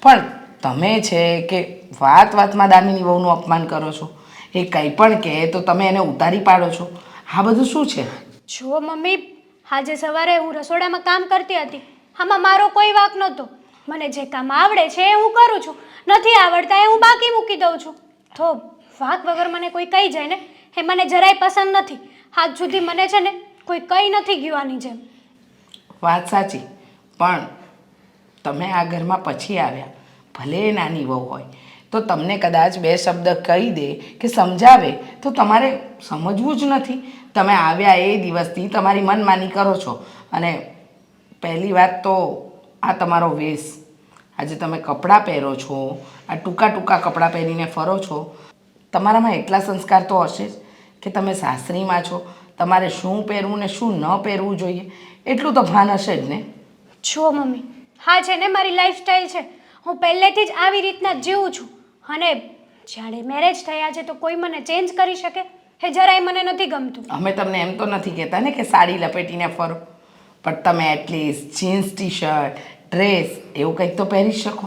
પણ તમે છે કે વાતમાં દામિની વહુનું અપમાન કરો છો. એ કંઈ પણ કહે તો તમે એને ઉતારી પાડો છો. આ બધું શું છે? જો મમ્મી, આજે સવારે હું રસોડામાં કામ કરતી હતી. આમાં મારો કોઈ વાંક નહોતો. મને જે કામ આવડે છે એ હું કરું છું, નથી આવડતા એ હું બાકી મૂકી દઉં છું. તો વાંક વગર મને કોઈ કહી જાય ને એ મને જરાય પસંદ નથી. આજ સુધી મને છે ને કોઈ કંઈ નથી ગયું આની જેમ. વાત સાચી, પણ તમે આ ઘરમાં પછી આવ્યા, ભલે એ નાની વહુ હોય તો તમને કદાચ બે શબ્દ કહી દે કે સમજાવે તો તમારે સમજવું જ નથી. તમે આવ્યા એ દિવસથી તમારી મનમાની કરો છો. અને પહેલી વાત તો આ તમારો વેશ, આજે તમે કપડાં પહેરો છો, આ ટૂંકા ટૂંકા કપડાં પહેરીને ફરો છો, તમારામાં એટલા સંસ્કાર તો હશે જ કે તમે સાસરીમાં છો, તમારે શું પહેરવું ને શું ન પહેરવું જોઈએ એટલું તો ભાન હશે જ ને. જુઓ મમ્મી, હા છે ને મારી લાઈફસ્ટાઈલ છે, હું પહેલેથી જ આવી રીતના જ જીવું છું. અને જ્યારે મેરેજ થયા છે તો કોઈ મને ચેન્જ કરી શકે એ જરાય મને નથી ગમતું. અમે તમને એમ તો નથી કહેતા ને કે સાડી લપેટીને ફરો, પણ તમે at least jeans T shirt dress એવું કંઈક તો પહેરી શકો.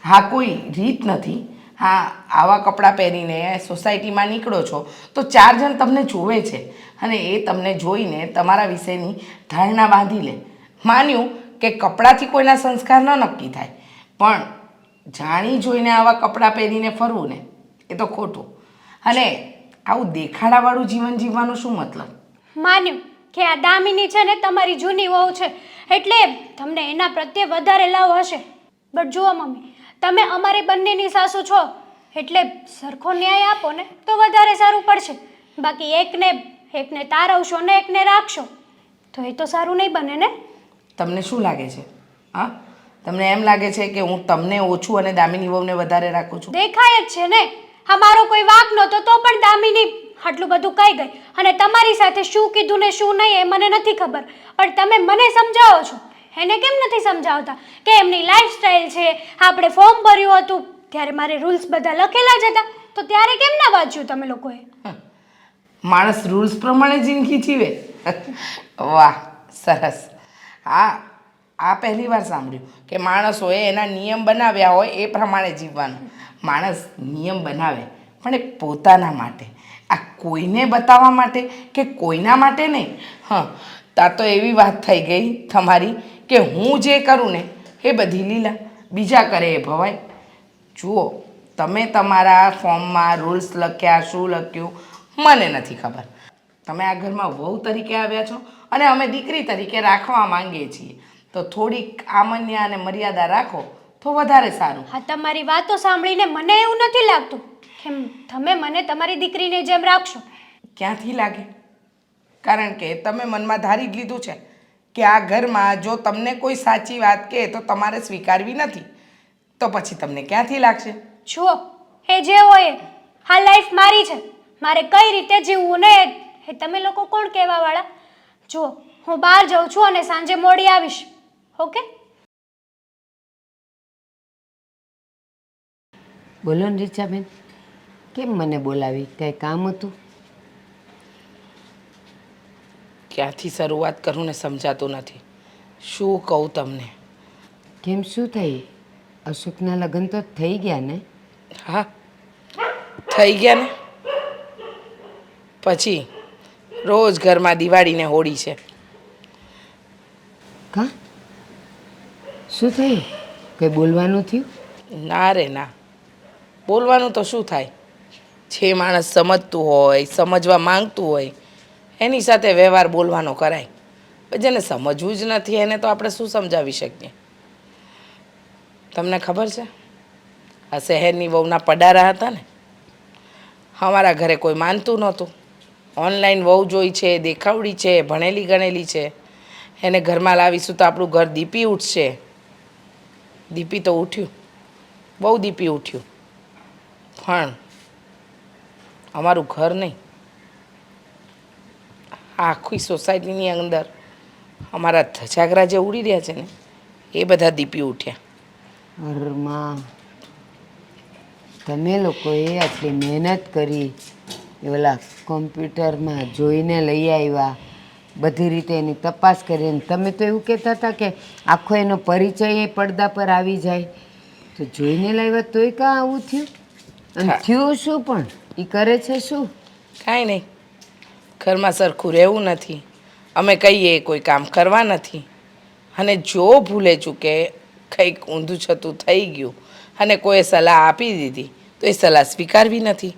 હા, કોઈ રીત નથી. હા, આવા કપડાં પહેરીને સોસાયટીમાં નીકળો છો તો 4 જણ તમને જોવે છે અને એ તમને જોઈને તમારા વિશેની ધારણા બાંધી લે. માન્યું કે કપડાથી કોઈના સંસ્કાર ન નક્કી થાય, પણ જાણી જોઈને આવા કપડાં પહેરીને ફરવું ને એ તો ખોટું. અને આવું દેખાડાવાળું જીવન જીવવાનો શું મતલબ? માન્યું કે આ દામિની છે ને તમારી જૂની વહુ છે એટલે તમને એના પ્રત્યે વધારે લવ હશે. બટ જુઓ મમ્મી, તમે અમારી બંનેની સાસુ છો એટલે સરખો ન્યાય આપો ને તો વધારે સારું પડશે. બાકી એકને તારવશો ને એકને રાખશો તો એ તો સારું નહીં બને ને. તમને શું લાગે છે? હા, તમને એમ લાગે છે કે હું તમને ઓછું અને દામિની વહુને વધારે રાખું છું? દેખાય જ છે ને, હા મારો કોઈ વાંક નહોતો તો પણ દામિની આટલું બધું કહી ગઈ. અને તમારી સાથે શું કીધું ને શું નહીં એ મને નથી ખબર, પણ તમે મને સમજાવો છો, એને કેમ નથી સમજાવતા કે એમની લાઈફસ્ટાઈલ છે. આપણે ફોર્મ ભર્યું હતું ત્યારે મારે રૂલ્સ બધા લખેલા જ હતા તો ત્યારે કેમ ના વાંચ્યું તમે લોકોએ? માણસ રૂલ્સ પ્રમાણે જિંદગી જીવે. વાહ, સરસ. હા, આ પહેલી વાર સાંભળ્યું કે માણસોએ એના નિયમ બનાવ્યા હોય એ પ્રમાણે જીવવાનું. માણસ નિયમ બનાવે પણ એ પોતાના માટે, આ કોઈને બતાવવા માટે કે કોઈના માટે નહીં. હા, તા તો એવી વાત થઈ ગઈ તમારી કે હું જે કરું ને એ બધી લીલા, બીજા કરે એ ભવાય. જુઓ, તમે તમારા ફોર્મમાં રૂલ્સ લખ્યા, શું લખ્યું મને નથી ખબર. તમે આ ઘરમાં વહુ તરીકે આવ્યા છો અને અમે દીકરી તરીકે રાખવા માંગીએ છીએ, તો થોડીક આમન્ય અને મર્યાદા રાખો તો વધારે સારું. હા, તમારી વાતો સાંભળીને મને એવું નથી લાગતું કે તમે મને તમારી દીકરીને જેમ રાખશો. ક્યાંથી લાગે? કારણ કે તમે મનમાં ધારી જ લીધું છે કે આ ઘરમાં જો તમને કોઈ સાચી વાત કહે તો તમારે સ્વીકારવી નથી, તો પછી તમને ક્યાંથી લાગશે? જુઓ, એ જે હોય હા લાઈફ મારી છે, મારે કઈ રીતે જીવવું ને એ તમે લોકો કોણ કહેવા વાળા? જુઓ, હું બહાર જાઉં છું અને સાંજે મોડી આવીશ. ઓકે? બોલો ને રીચાબેન, કેમ મને બોલાવી? કંઈ કામ હતું? ક્યાંથી શરૂઆત કરું ને સમજાતું નથી. શું કહું તમને? કેમ, શું થઈ? અશોકના લગ્ન તો થઈ ગયા ને? હા, થઈ ગયા ને. પછી રોજ ઘરમાં દિવાળીને હોળી છે. કા શું થયું? કંઈ બોલવાનું થયું? ના રે ના, બોલવાનું તો શું થાય? જે માણસ સમજતું હોય, સમજવા માંગતું હોય એની સાથે વ્યવહાર બોલવાનો કરાય. જેને સમજવું જ નથી એને તો આપણે શું સમજાવી શકીએ? તમને ખબર છે આ શહેરની વહુના પડારા હતા ને, અમારા ઘરે કોઈ માનતું નહોતું. ઓનલાઈન વહુ જોઈ છે, દેખાવડી છે, ભણેલી ગણેલી છે, એને ઘરમાં લાવીશું તો આપણું ઘર દીપી ઉઠશે. દીપી તો ઉઠ્યું, બહુ દીપી ઉઠ્યું, પણ અમારું ઘર નહીં, આખી સોસાયટીની અંદર અમારા ધજાગરા જે ઉડી રહ્યા છે ને એ બધા દીપી ઉઠ્યા. ઘરમાં તમે લોકોએ આટલી મહેનત કરી, એ ઓલા કોમ્પ્યુટરમાં જોઈને લઈ આવ્યા, બધી રીતે એની તપાસ કરી, અને તમે તો એવું કહેતા હતા કે આખો એનો પરિચય એ પડદા પર આવી જાય, તો જોઈને લાવ્યા તોય કાં આવું થયું? અને થયું શું? પણ એ કરે છે શું? કાંઈ નહીં, ઘરમાં સરખું રહેવું નથી, અમે કહીએ કોઈ કામ કરવા નથી, અને જો ભૂલે ચૂકે કંઈક ઊંધું છતું થઈ ગયું અને કોઈએ સલાહ આપી દીધી તો એ સલાહ સ્વીકારવી નથી.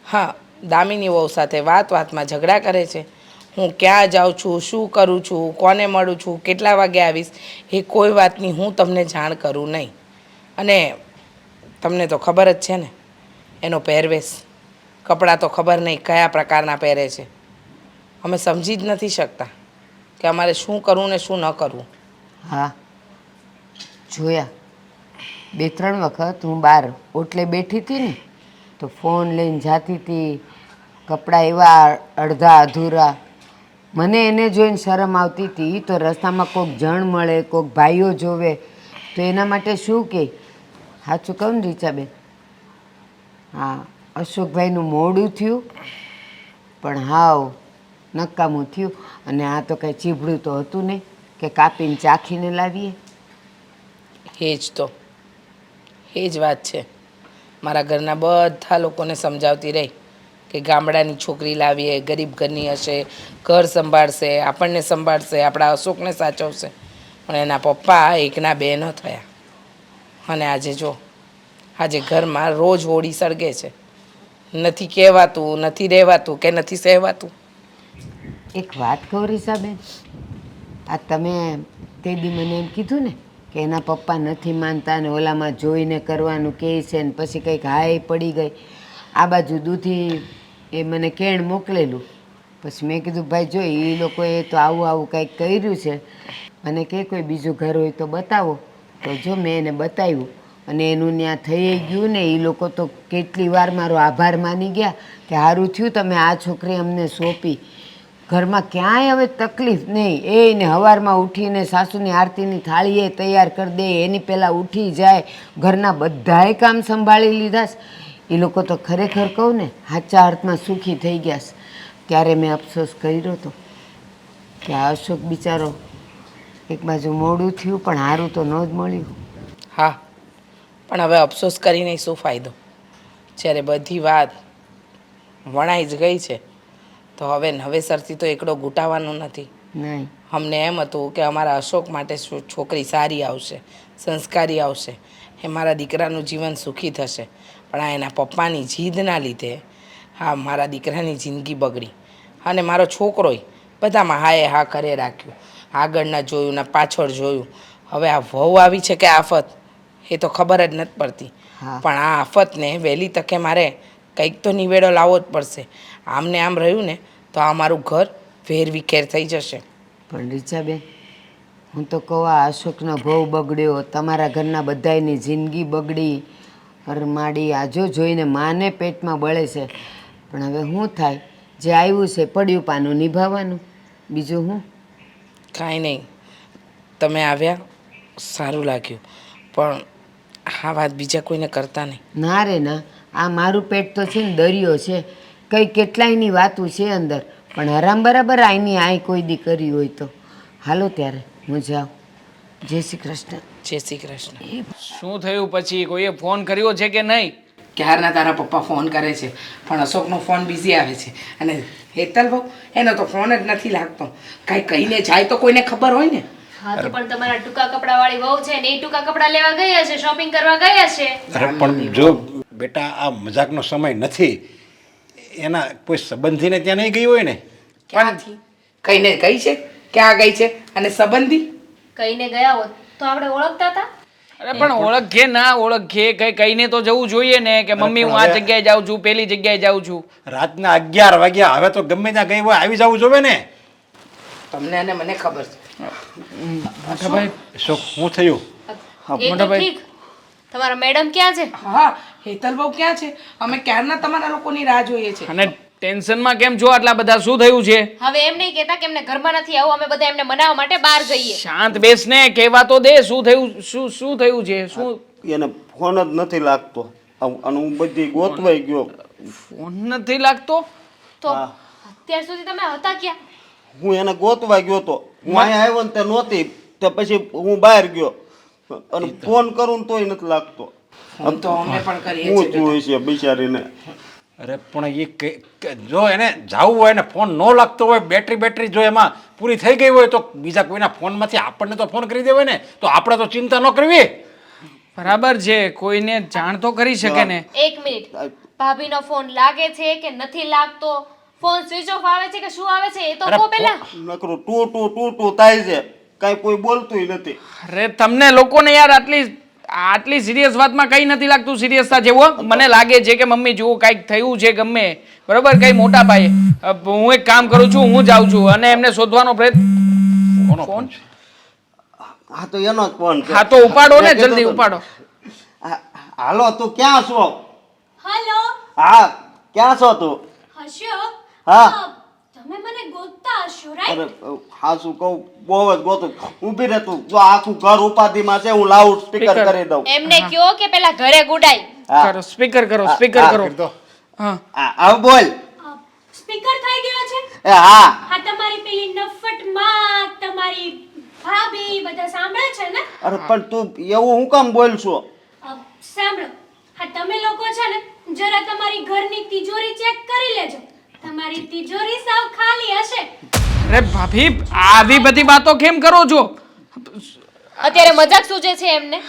હા, દામિની વહુ સાથે વાત વાતમાં ઝઘડા કરે છે. હું ક્યાં જાઉં છું, શું કરું છું, કોને મળું છું, કેટલા વાગે આવીશ, એ કોઈ વાતની હું તમને જાણ કરું નહીં. અને તમને તો ખબર જ છે ને એનો પહેરવેશ, કપડાં તો ખબર નહીં કયા પ્રકારના પહેરે છે. અમે સમજી જ નથી શકતા કે અમારે શું કરવું ને શું ન કરવું. હા, જોયા. 2-3 વખત હું બહાર ઓટલે બેઠી હતી ને તો ફોન લઈને જાતી હતી, કપડાં એવા અડધા અધૂરા. મને એને જોઈને શરમ આવતી હતી તો રસ્તામાં કોઈક જણ મળે, કોઈક ભાઈઓ જોવે તો એના માટે શું કહે? સાચું કહું ને રીચાબેન? હા, અશોકભાઈનું મોડું થયું પણ હાવ નકામું થયું. અને આ તો કાંઈ ચીભડું તો હતું નહીં કે કાપીને ચાખીને લાવીએ. એ જ વાત છે. મારા ઘરના બધા લોકોને સમજાવતી રહી કે ગામડાની છોકરી લાવીએ, ગરીબ ઘરની હશે, ઘર સંભાળશે, આપણને સંભાળશે, આપણા અશોકને સાચવશે. પણ એના પપ્પા એકના બે ન થયા. અને આજે જો, આજે ઘરમાં રોજ હોળી સળગે છે. નથી કહેવાતું, નથી રહેવાતું કે નથી સહેવાતું. એક વાત કહું રીસાબેન, આ તમે તે દી મને એમ કીધું ને કે એના પપ્પા નથી માનતા ને ઓલામાં જોઈને કરવાનું કહે છે ને પછી કંઈક હાય પડી ગઈ. આ બાજુ દૂધી એ મને કેણ મોકલેલું. પછી મેં કીધું ભાઈ જો એ લોકોએ તો આવું આવું કંઈક કર્યું છે, મને કે કોઈ બીજું ઘર હોય તો બતાવો. તો જો મેં એને બતાવ્યું અને એનું ત્યાં થઈ ગયું ને એ લોકો તો કેટલી વાર મારો આભાર માની ગયા કે સારું થયું તમે આ છોકરી અમને સોંપી. ઘરમાં ક્યાંય હવે તકલીફ નહીં. એને સવારમાં ઉઠીને સાસુની આરતીની થાળી એ તૈયાર કરી દે, એની પહેલાં ઉઠી જાય, ઘરના બધાય કામ સંભાળી લીધા. એ લોકો તો ખરેખર કહું ને સાચા અર્થમાં સુખી થઈ ગયા છે. ત્યારે મેં અફસોસ કર્યો હતો કે આ અશોક બિચારો એક બાજુ મોડું થયું પણ સારું તો ન જ મળ્યું. હા, પણ હવે અફસોસ કરીને શું ફાયદો? જ્યારે બધી વાત વણાઈ જ ગઈ છે તો હવે નવેસરથી તો એકડો ઘૂંટાવાનું નથી. નહીં, અમને એમ હતું કે અમારા અશોક માટે છોકરી સારી આવશે, સંસ્કારી આવશે, એ મારા દીકરાનું જીવન સુખી થશે. પણ આ એના પપ્પાની જીદના લીધે હા મારા દીકરાની જિંદગી બગડી. અને મારો છોકરોય બધામાં હાએ હા કરે રાખ્યું, આગળ ન જોયું ને પાછળ જોયું. હવે આ વહુ આવી છે કે આફત એ તો ખબર જ નથી પડતી. પણ આ આફતને વહેલી તકે મારે કંઈક તો નિવેડો લાવવો જ પડશે. આમને આમ રહ્યું ને તો આ મારું ઘર વેરવિખેર થઈ જશે. પણ રીચાબેન હું તો કહું આ અશોકનો ભવ બગડ્યો, તમારા ઘરના બધાયની જિંદગી બગડી, અરમાડી આજો જોઈને માને પેટમાં બળે છે. પણ હવે શું થાય? જે આવ્યું છે પડ્યું પાનું નિભાવવાનું, બીજું હું? કાંઈ નહીં, તમે આવ્યા સારું લાગ્યું, પણ આ વાત બીજા કોઈને કરતા નહીં. ના રે ના, આ મારું પેટ તો છે ને દરિયો છે, કંઈ કેટલાયની વાતું છે અંદર. પણ હરામ બરાબર આઈની આઈ કોઈ દી કરી હોય તો. હાલો ત્યારે હું જાઉં. જય શ્રી કૃષ્ણ. જય શ્રી કૃષ્ણ. શું થયું પછી? કોઈએ ફોન કર્યો છે કે નહીં? ક્યારના તારા પપ્પા ફોન કરે છે પણ અશોકનો ફોન બિઝી આવે છે. અને હેતલ બહુ એનો તો ફોન જ નથી લાગતો. કાંઈ કહીને જાય તો કોઈને ખબર હોય ને. હા તો પણ તમારા ટૂંકા કપડા વાળી વહુ છે ને એ ટૂંકા કપડા લેવા ગયા છે, શોપિંગ કરવા ગયા છે. અરે પણ જો બેટા આ મજાકનો સમય નથી. એના કોઈ સંબંધીને ત્યાં નહીં ગઈ હોય ને. ક્યાંથી કહીને ગઈ છે? ક્યાં ગઈ છે? અને સંબંધી કહીને ગયા હોત તો આપણે ઓળખતા હતા. અરે પણ ઓળખે ના ઓળખે કઈ કઈને તો જવું જોઈએ ને કે મમ્મી હું આ જગ્યાએ જાઉં છું, પેલી જગ્યાએ જાઉં છું. રાતના 11 વાગ્યા, હવે તો ગમે ત્યાં ગઈ હોય આવી જવું જોવે ને. તમને અને મને ખબર છે. મોટાભાઈ અશોક શું થયું? એ તો ઠીક, તમારા મેડમ ક્યાં છે? હા, હેતલ બહુ ક્યાં છે? અમે ક્યારના તમારા લોકોની રાહ જોઈએ છે. અને ટેન્શનમાં કેમ છો આટલા બધા? શું થયું છે? હવે એમ નહીં કહેતા કે એમને ઘરમાં નથી આવું, અમે બધા એમને મનાવવા માટે બહાર જઈએ. શાંત બેસ ને, કહેવા તો દે. શું થયું? શું થયું છે? શું? એને ફોન જ નથી લાગતો અને હું બધી ગોતવાઈ ગયો. ફોન નથી લાગતો? તો અત્યાર સુધી તમે હતા ક્યાં? હું એને ગોતવા ગયો તો હું અહીંયા આવ્યો ને તે નહોતી, તે પછી હું બહાર ગયો અને ફોન કરું ને તોય નથી લાગતો. ફોન તો અમે પણ કરીએ હું છીએ. જોઈ છે બિચારીને. અરે પણ એ જો એને જવું હોય ને ફોન ન લાગતો હોય, બેટરી જો એમાં પૂરી થઈ ગઈ હોય તો બીજા કોઈના ફોનમાંથી આપણને તો ફોન કરી દેવાય ને. તો આપણે તો ચિંતા ન કરવી. બરાબર છે, કોઈને જાણ તો કરી શકે ને. એક મિનિટ, ભાભીનો ફોન લાગે છે કે નથી લાગતો? ફોન સ્વિચ ઓફ આવે છે કે શું આવે છે એ તો કહો પહેલા. નકરું ટુ થાય છે, કાંઈ કોઈ બોલતુંય નથી. અરે તમને લોકોને યાર આટલી સિરિયસ વાતમાં કઈ નથી લાગતું સિરિયસતા જેવું. મને લાગે છે કે મમ્મી જુઓ કાંઈક થયું છે ગમે બરોબર, કઈ મોટા પાયે. હું એક કામ કરું છું, હું જાઉં છું અને એમને શોધવાનો પ્રયત્ન. ફોન? હા તો એનો જ ફોન છે. હા તો ઉપાડો ને, જલ્દી ઉપાડો. હાલો તું ક્યાં છો? હેલો હા ક્યાં છો તું? અશોક હા. તમે મને ગોતતા હશો રાઈટ? અરે હા શું કહું, બહુ જ ગોતું. ઊભી રહે તું, જો આખું ઘર ઉપાધિમાં છે, હું લાઉડ સ્પીકર Speaker. કરી દઉં. એમને કયો કે પેલા ઘરે ગુડાઈ. હા. કરો સ્પીકર કરો સ્પીકર હા, કરો તો હા આવ બોલ. સ્પીકર થઈ ગયો છે? એ હા હા, તમારી પેલી નફટ માં, તમારી ભાભી બધા સાંભળે છે ને? અરે પણ તું એવું હું કામ બોલશો? સાંભળો, હા તમે લોકો છે ને જરા તમારી ઘરની તિજોરી ચેક કરી લેજો. તમારી તિજોરી સાવ ખાલી હશે. અરે ભાભી આવી બધી વાતો કેમ કરો છો? અત્યારે મજાક સૂજે છે એમને.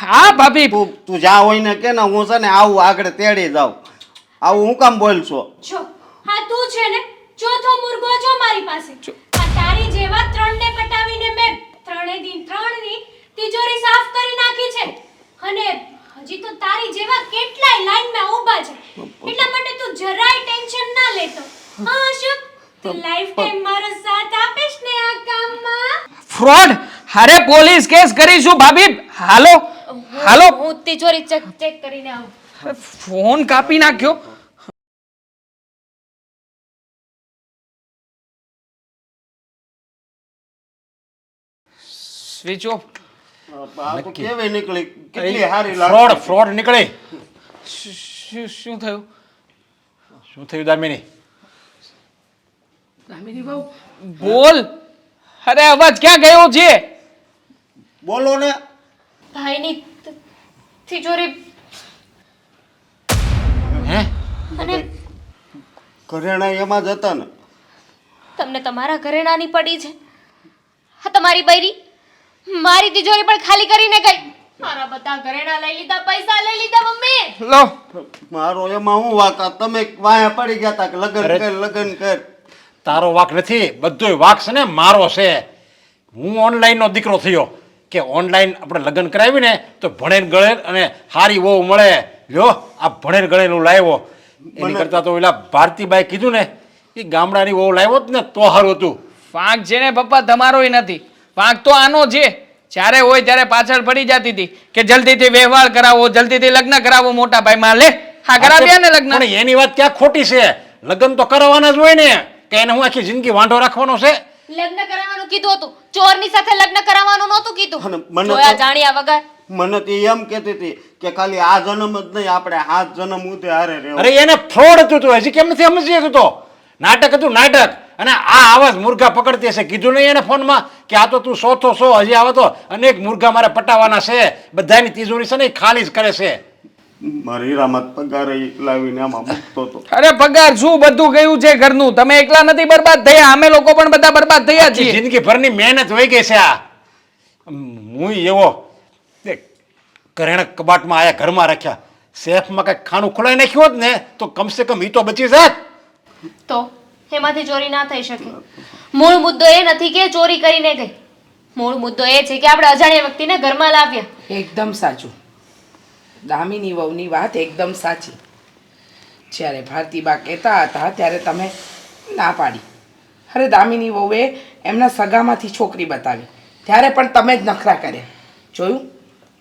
હા ભાભી તું જા હોય ને કે ને હું છે ને આવું આગળ તેડી જાઉં. આવું હું કામ બોલશો? જો હા તું છે ને ચોથો મુર્ગો છો મારી પાસે. આ તારી જેવા ત્રણને પટાવીને મેં ત્રણની તિજોરી સાફ કરી નાખી છે. અને હજી તો તારી જેવા કેટલાય લાઈનમાં ઊભા છે. એટલા માટે તું જરાય ટેન્શન ના લેતો. હા અશોક, તું લાઈફ ટાઈમ મારો સાથ આપીશ ને આ કામમાં? ફ્રોડ અરે પોલીસ કેસ કરીશું ભાભી હાલો હાલો હું તિજોરી ચેક કરીને આવું. અરે, ફોન કાપી નાખ્યો સ્વિચ ઓફ આ તો કેવી નીકળી, કેટલી સારી લાગે. ફ્રોડ ફ્રોડ નીકળી. શું થયું શું થયું દામિની? બોલ અરે અવાજ ક્યાં ગયો છે? બોલો ને. ભાઈની તિજોરી હે અને ઘરેણા એમાં જ હતા ને. તમને તમારા ઘરે નાની પડી છે. હા તમારી બૈરી મારી તિજોરી પણ ખાલી કરીને ગઈ. મારા બધા ઘરેણા લઈ લીધા, પૈસા લઈ લીધા મમ્મી. લો મારો એમાં હું વાંક? તમે વાયા પડી ગયા તા કે લગન અરે. કર લગન કર. તારો વાક નથી, બધોય વાક છે ને મારો છે. હું ઓનલાઈનનો દીકરો થયો કે ઓનલાઈન આપણે લગ્ન કરાવી ને તો ભણેલ ગળેલ અને હારી વહુ મળે. જો આ ભણેલ ગળેલું લાવ્યો એની કરતાં તો ઓલા ભારતીબાઈ કીધું ને એ ગામડાની વહુ લાવ્યો જ ને તો સારું હતું. વાંક છે ને પપ્પા તમારોય નથી, વાંક તો આનો છે. જ્યારે હોય ત્યારે પાછળ પડી જતી હતી કે જલ્દીથી વ્યવહાર કરાવો, જલ્દીથી લગ્ન કરાવો. મોટા ભાઈ માં લે હા કરાવ્યા ને લગ્ન. પણ એની વાત ક્યાં ખોટી છે? લગ્ન તો કરવાના જ હોય ને, કે એને હું આખી જિંદગી વાંઢો રાખવાનો છે? લગ્ન કરાવવાનું કીધું હતું, ચોરની સાથે લગ્ન કરાવવાનું નહોતું અને કીધું. મને જોયા તો- જાણ્યા વગર. મને તો એમ કહેતી હતી કે ખાલી આ જન્મ જ નહીં, આપણે 7 જન્મ ઉતે હારે રહેવું. અરે એને ફ્રોડ હતું તું, હજી કેમ નથી સમજી શકતો? તો નાટક હતું નાટક. અને આ આવાજ મુર્ગા પકડતી હશે, કીધું નહીં એને ફોનમાં કે આ તો તું સો હજી આવે તો અનેક મુર્ગા મારે પટાવવાના છે, બધાની તિજોરી છે ને એ ખાલી જ કરે છે. મારી હીરામાં પગાર લાવીને આમાં મૂકતો હતો. અરે પગાર શું બધું ગયું છે ઘરનું. તમે એકલા નથી બરબાદ થયા, અમે લોકો પણ બધા બરબાદ થયા છીએ. જિંદગી ભરની મહેનત વહી ગઈ છે. આ હું એવો કરેણા કબાટમાં આયા ઘરમાં રાખ્યા, સેફમાં કઈ ખાનું ખોલાઈ નાખ્યું હોત ને તો કમસે કમ ઈ તો બચી જાત. તો એમાંથી ચોરી ના થઈ શકે. મૂળ મુદ્દો એ નથી કે ચોરી કરીને ગઈ. મૂળ મુદ્દો એ છે કે આપણે અજાણ્યા વ્યક્તિને ઘરમાં લાવ્યા. એકદમ સાચું. દામિની વહુની વાત એકદમ સાચી. જ્યારે ભારતીબા કહેતા હતા ત્યારે તમે ના પાડી. અરે દામિની વહુએ એમના સગામાંથી છોકરી બતાવી ત્યારે પણ તમે જ નખરા કર્યા. જોયું?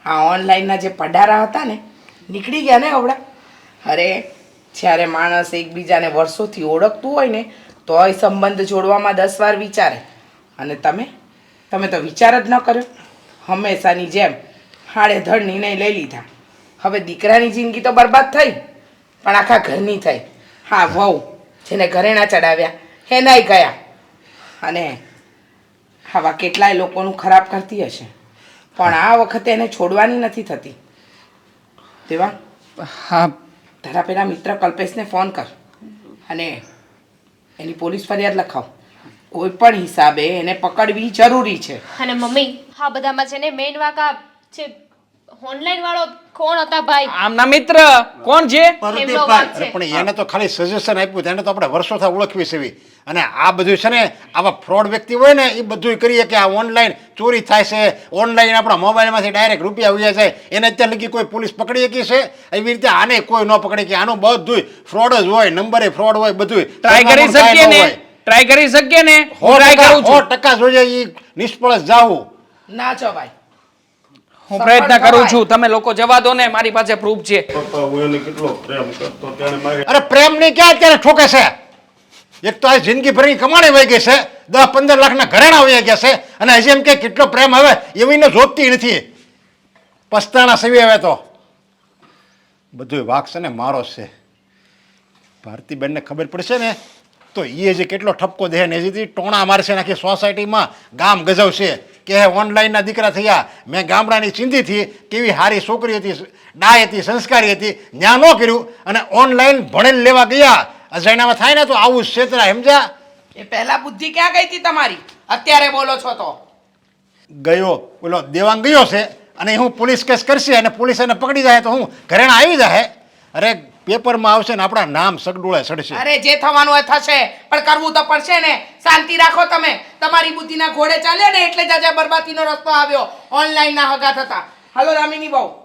આ ઓનલાઈનના જે પડારા હતા ને નીકળી ગયા ને હવડા. અરે જ્યારે માણસ એકબીજાને વર્ષોથી ઓળખતું હોય ને તોય સંબંધ જોડવામાં 10 વાર વિચારે. અને તમે તો વિચાર જ ન કર્યો. હંમેશાની જેમ હાડેધડ નિર્ણય લઈ લીધા. હવે દીકરાની જિંદગી તો બરબાદ થઈ પણ આખા ઘરની થઈ. હા વહુ જેને ઘરેણા ચડાવ્યા એનાય ગયા. અને આવા કેટલાય લોકોનું ખરાબ કરતી હશે પણ આ વખતે એને છોડવાની નથી થતી. દેવા હા તારા પેલા મિત્ર કલ્પેશને ફોન કર અને એની પોલીસ ફરિયાદ લખાવ. કોઈ પણ હિસાબે એને પકડવી જરૂરી છે. અને મમ્મી આ બધામાં છે ને મેઇન વાક આ છે ઓનલાઈન વાળો કોણ હતા ભાઈ? આમના મિત્ર કોણ છે? એમનો વાક અરે છે. પણ એને તો ખાલી સજેશન આપ્યું, તેને તો આપણે વર્ષોથી ઓળખવી છે. અને આ બધું છે ને આવા ફ્રોડ વ્યક્તિ હોય ને એ બધું કરીએ કે આ ઓનલાઈન ચોરી થાય છે, ઓનલાઈન આપણા મોબાઈલમાંથી ડાયરેક્ટ રૂપિયા ઉયા જાય, એને અત્યારે લગી કોઈ પોલીસ પકડી શકી છે? એવી રીતે આને કોઈ ન પકડે કે આનું બધું ફ્રોડ જ હોય, નંબરે ફ્રોડ હોય, બધું ટ્રાય કરી શકીએ ને, ટ્રાય કરી શકીએ ને. હું ટ્રાય કરું છું. 100% જોઈએ એ નિષ્ફળ જ જાવું. ના જવાય. હું પ્રયત્ન કરું છું, તમે લોકો જવા દો ને, મારી પાસે પ્રૂફ છે. પપ્પા હું એને કેટલો પ્રેમ કરતો તેને મારી અરે પ્રેમ ની ક્યાં અત્યારે ઠોકે છે? એક તો આ જિંદગી ભરની કમાણી વહી ગઈ છે, 10-15 લાખના ઘરેણા વહી ગયા છે, અને હજી એમ કે કેટલો પ્રેમ હવે એવીને જોતતી નથી. પસ્તાણા સેવી હવે તો બધું વાક છે ને મારો જ છે. ભારતીબેનને ખબર પડશે ને તો એ જે કેટલો ઠપકો દે ને હજી ટોણા મારશે નાખી સોસાયટીમાં, ગામ ગજવશે કે ઓનલાઈનના દીકરા થયા. મેં ગામડાની ચિંતીથી કેવી સારી છોકરી હતી, ડાય હતી, સંસ્કારી હતી, ન્યા ન કર્યું અને ઓનલાઈન ભણેલ લેવા ગયા. અજાણ્યામાં થાય ને તો આવું ક્ષેત્ર સમજ્યા. એ પહેલા બુદ્ધિ ક્યાં ગઈ હતી તમારી? અત્યારે બોલો છો તો. ગયો પેલો દેવાંગ ગયો છે અને હું પોલીસ કેસ કરશે અને પોલીસ એને પકડી જાય તો હું ઘરેણા આવી જાય. અરે પેપરમાં આવશે ને આપણા નામ સગડોળે ચડશે. અરે જે થવાનું એ થશે, પણ કરવું તો પડશે ને. શાંતિ રાખો તમે. તમારી બુદ્ધિના ઘોડે ચાલ્યા ને એટલે જ આજે બરબાદીનો રસ્તો આવ્યો. ઓનલાઈન ના હગા થતા. હાલો દામિની બહુ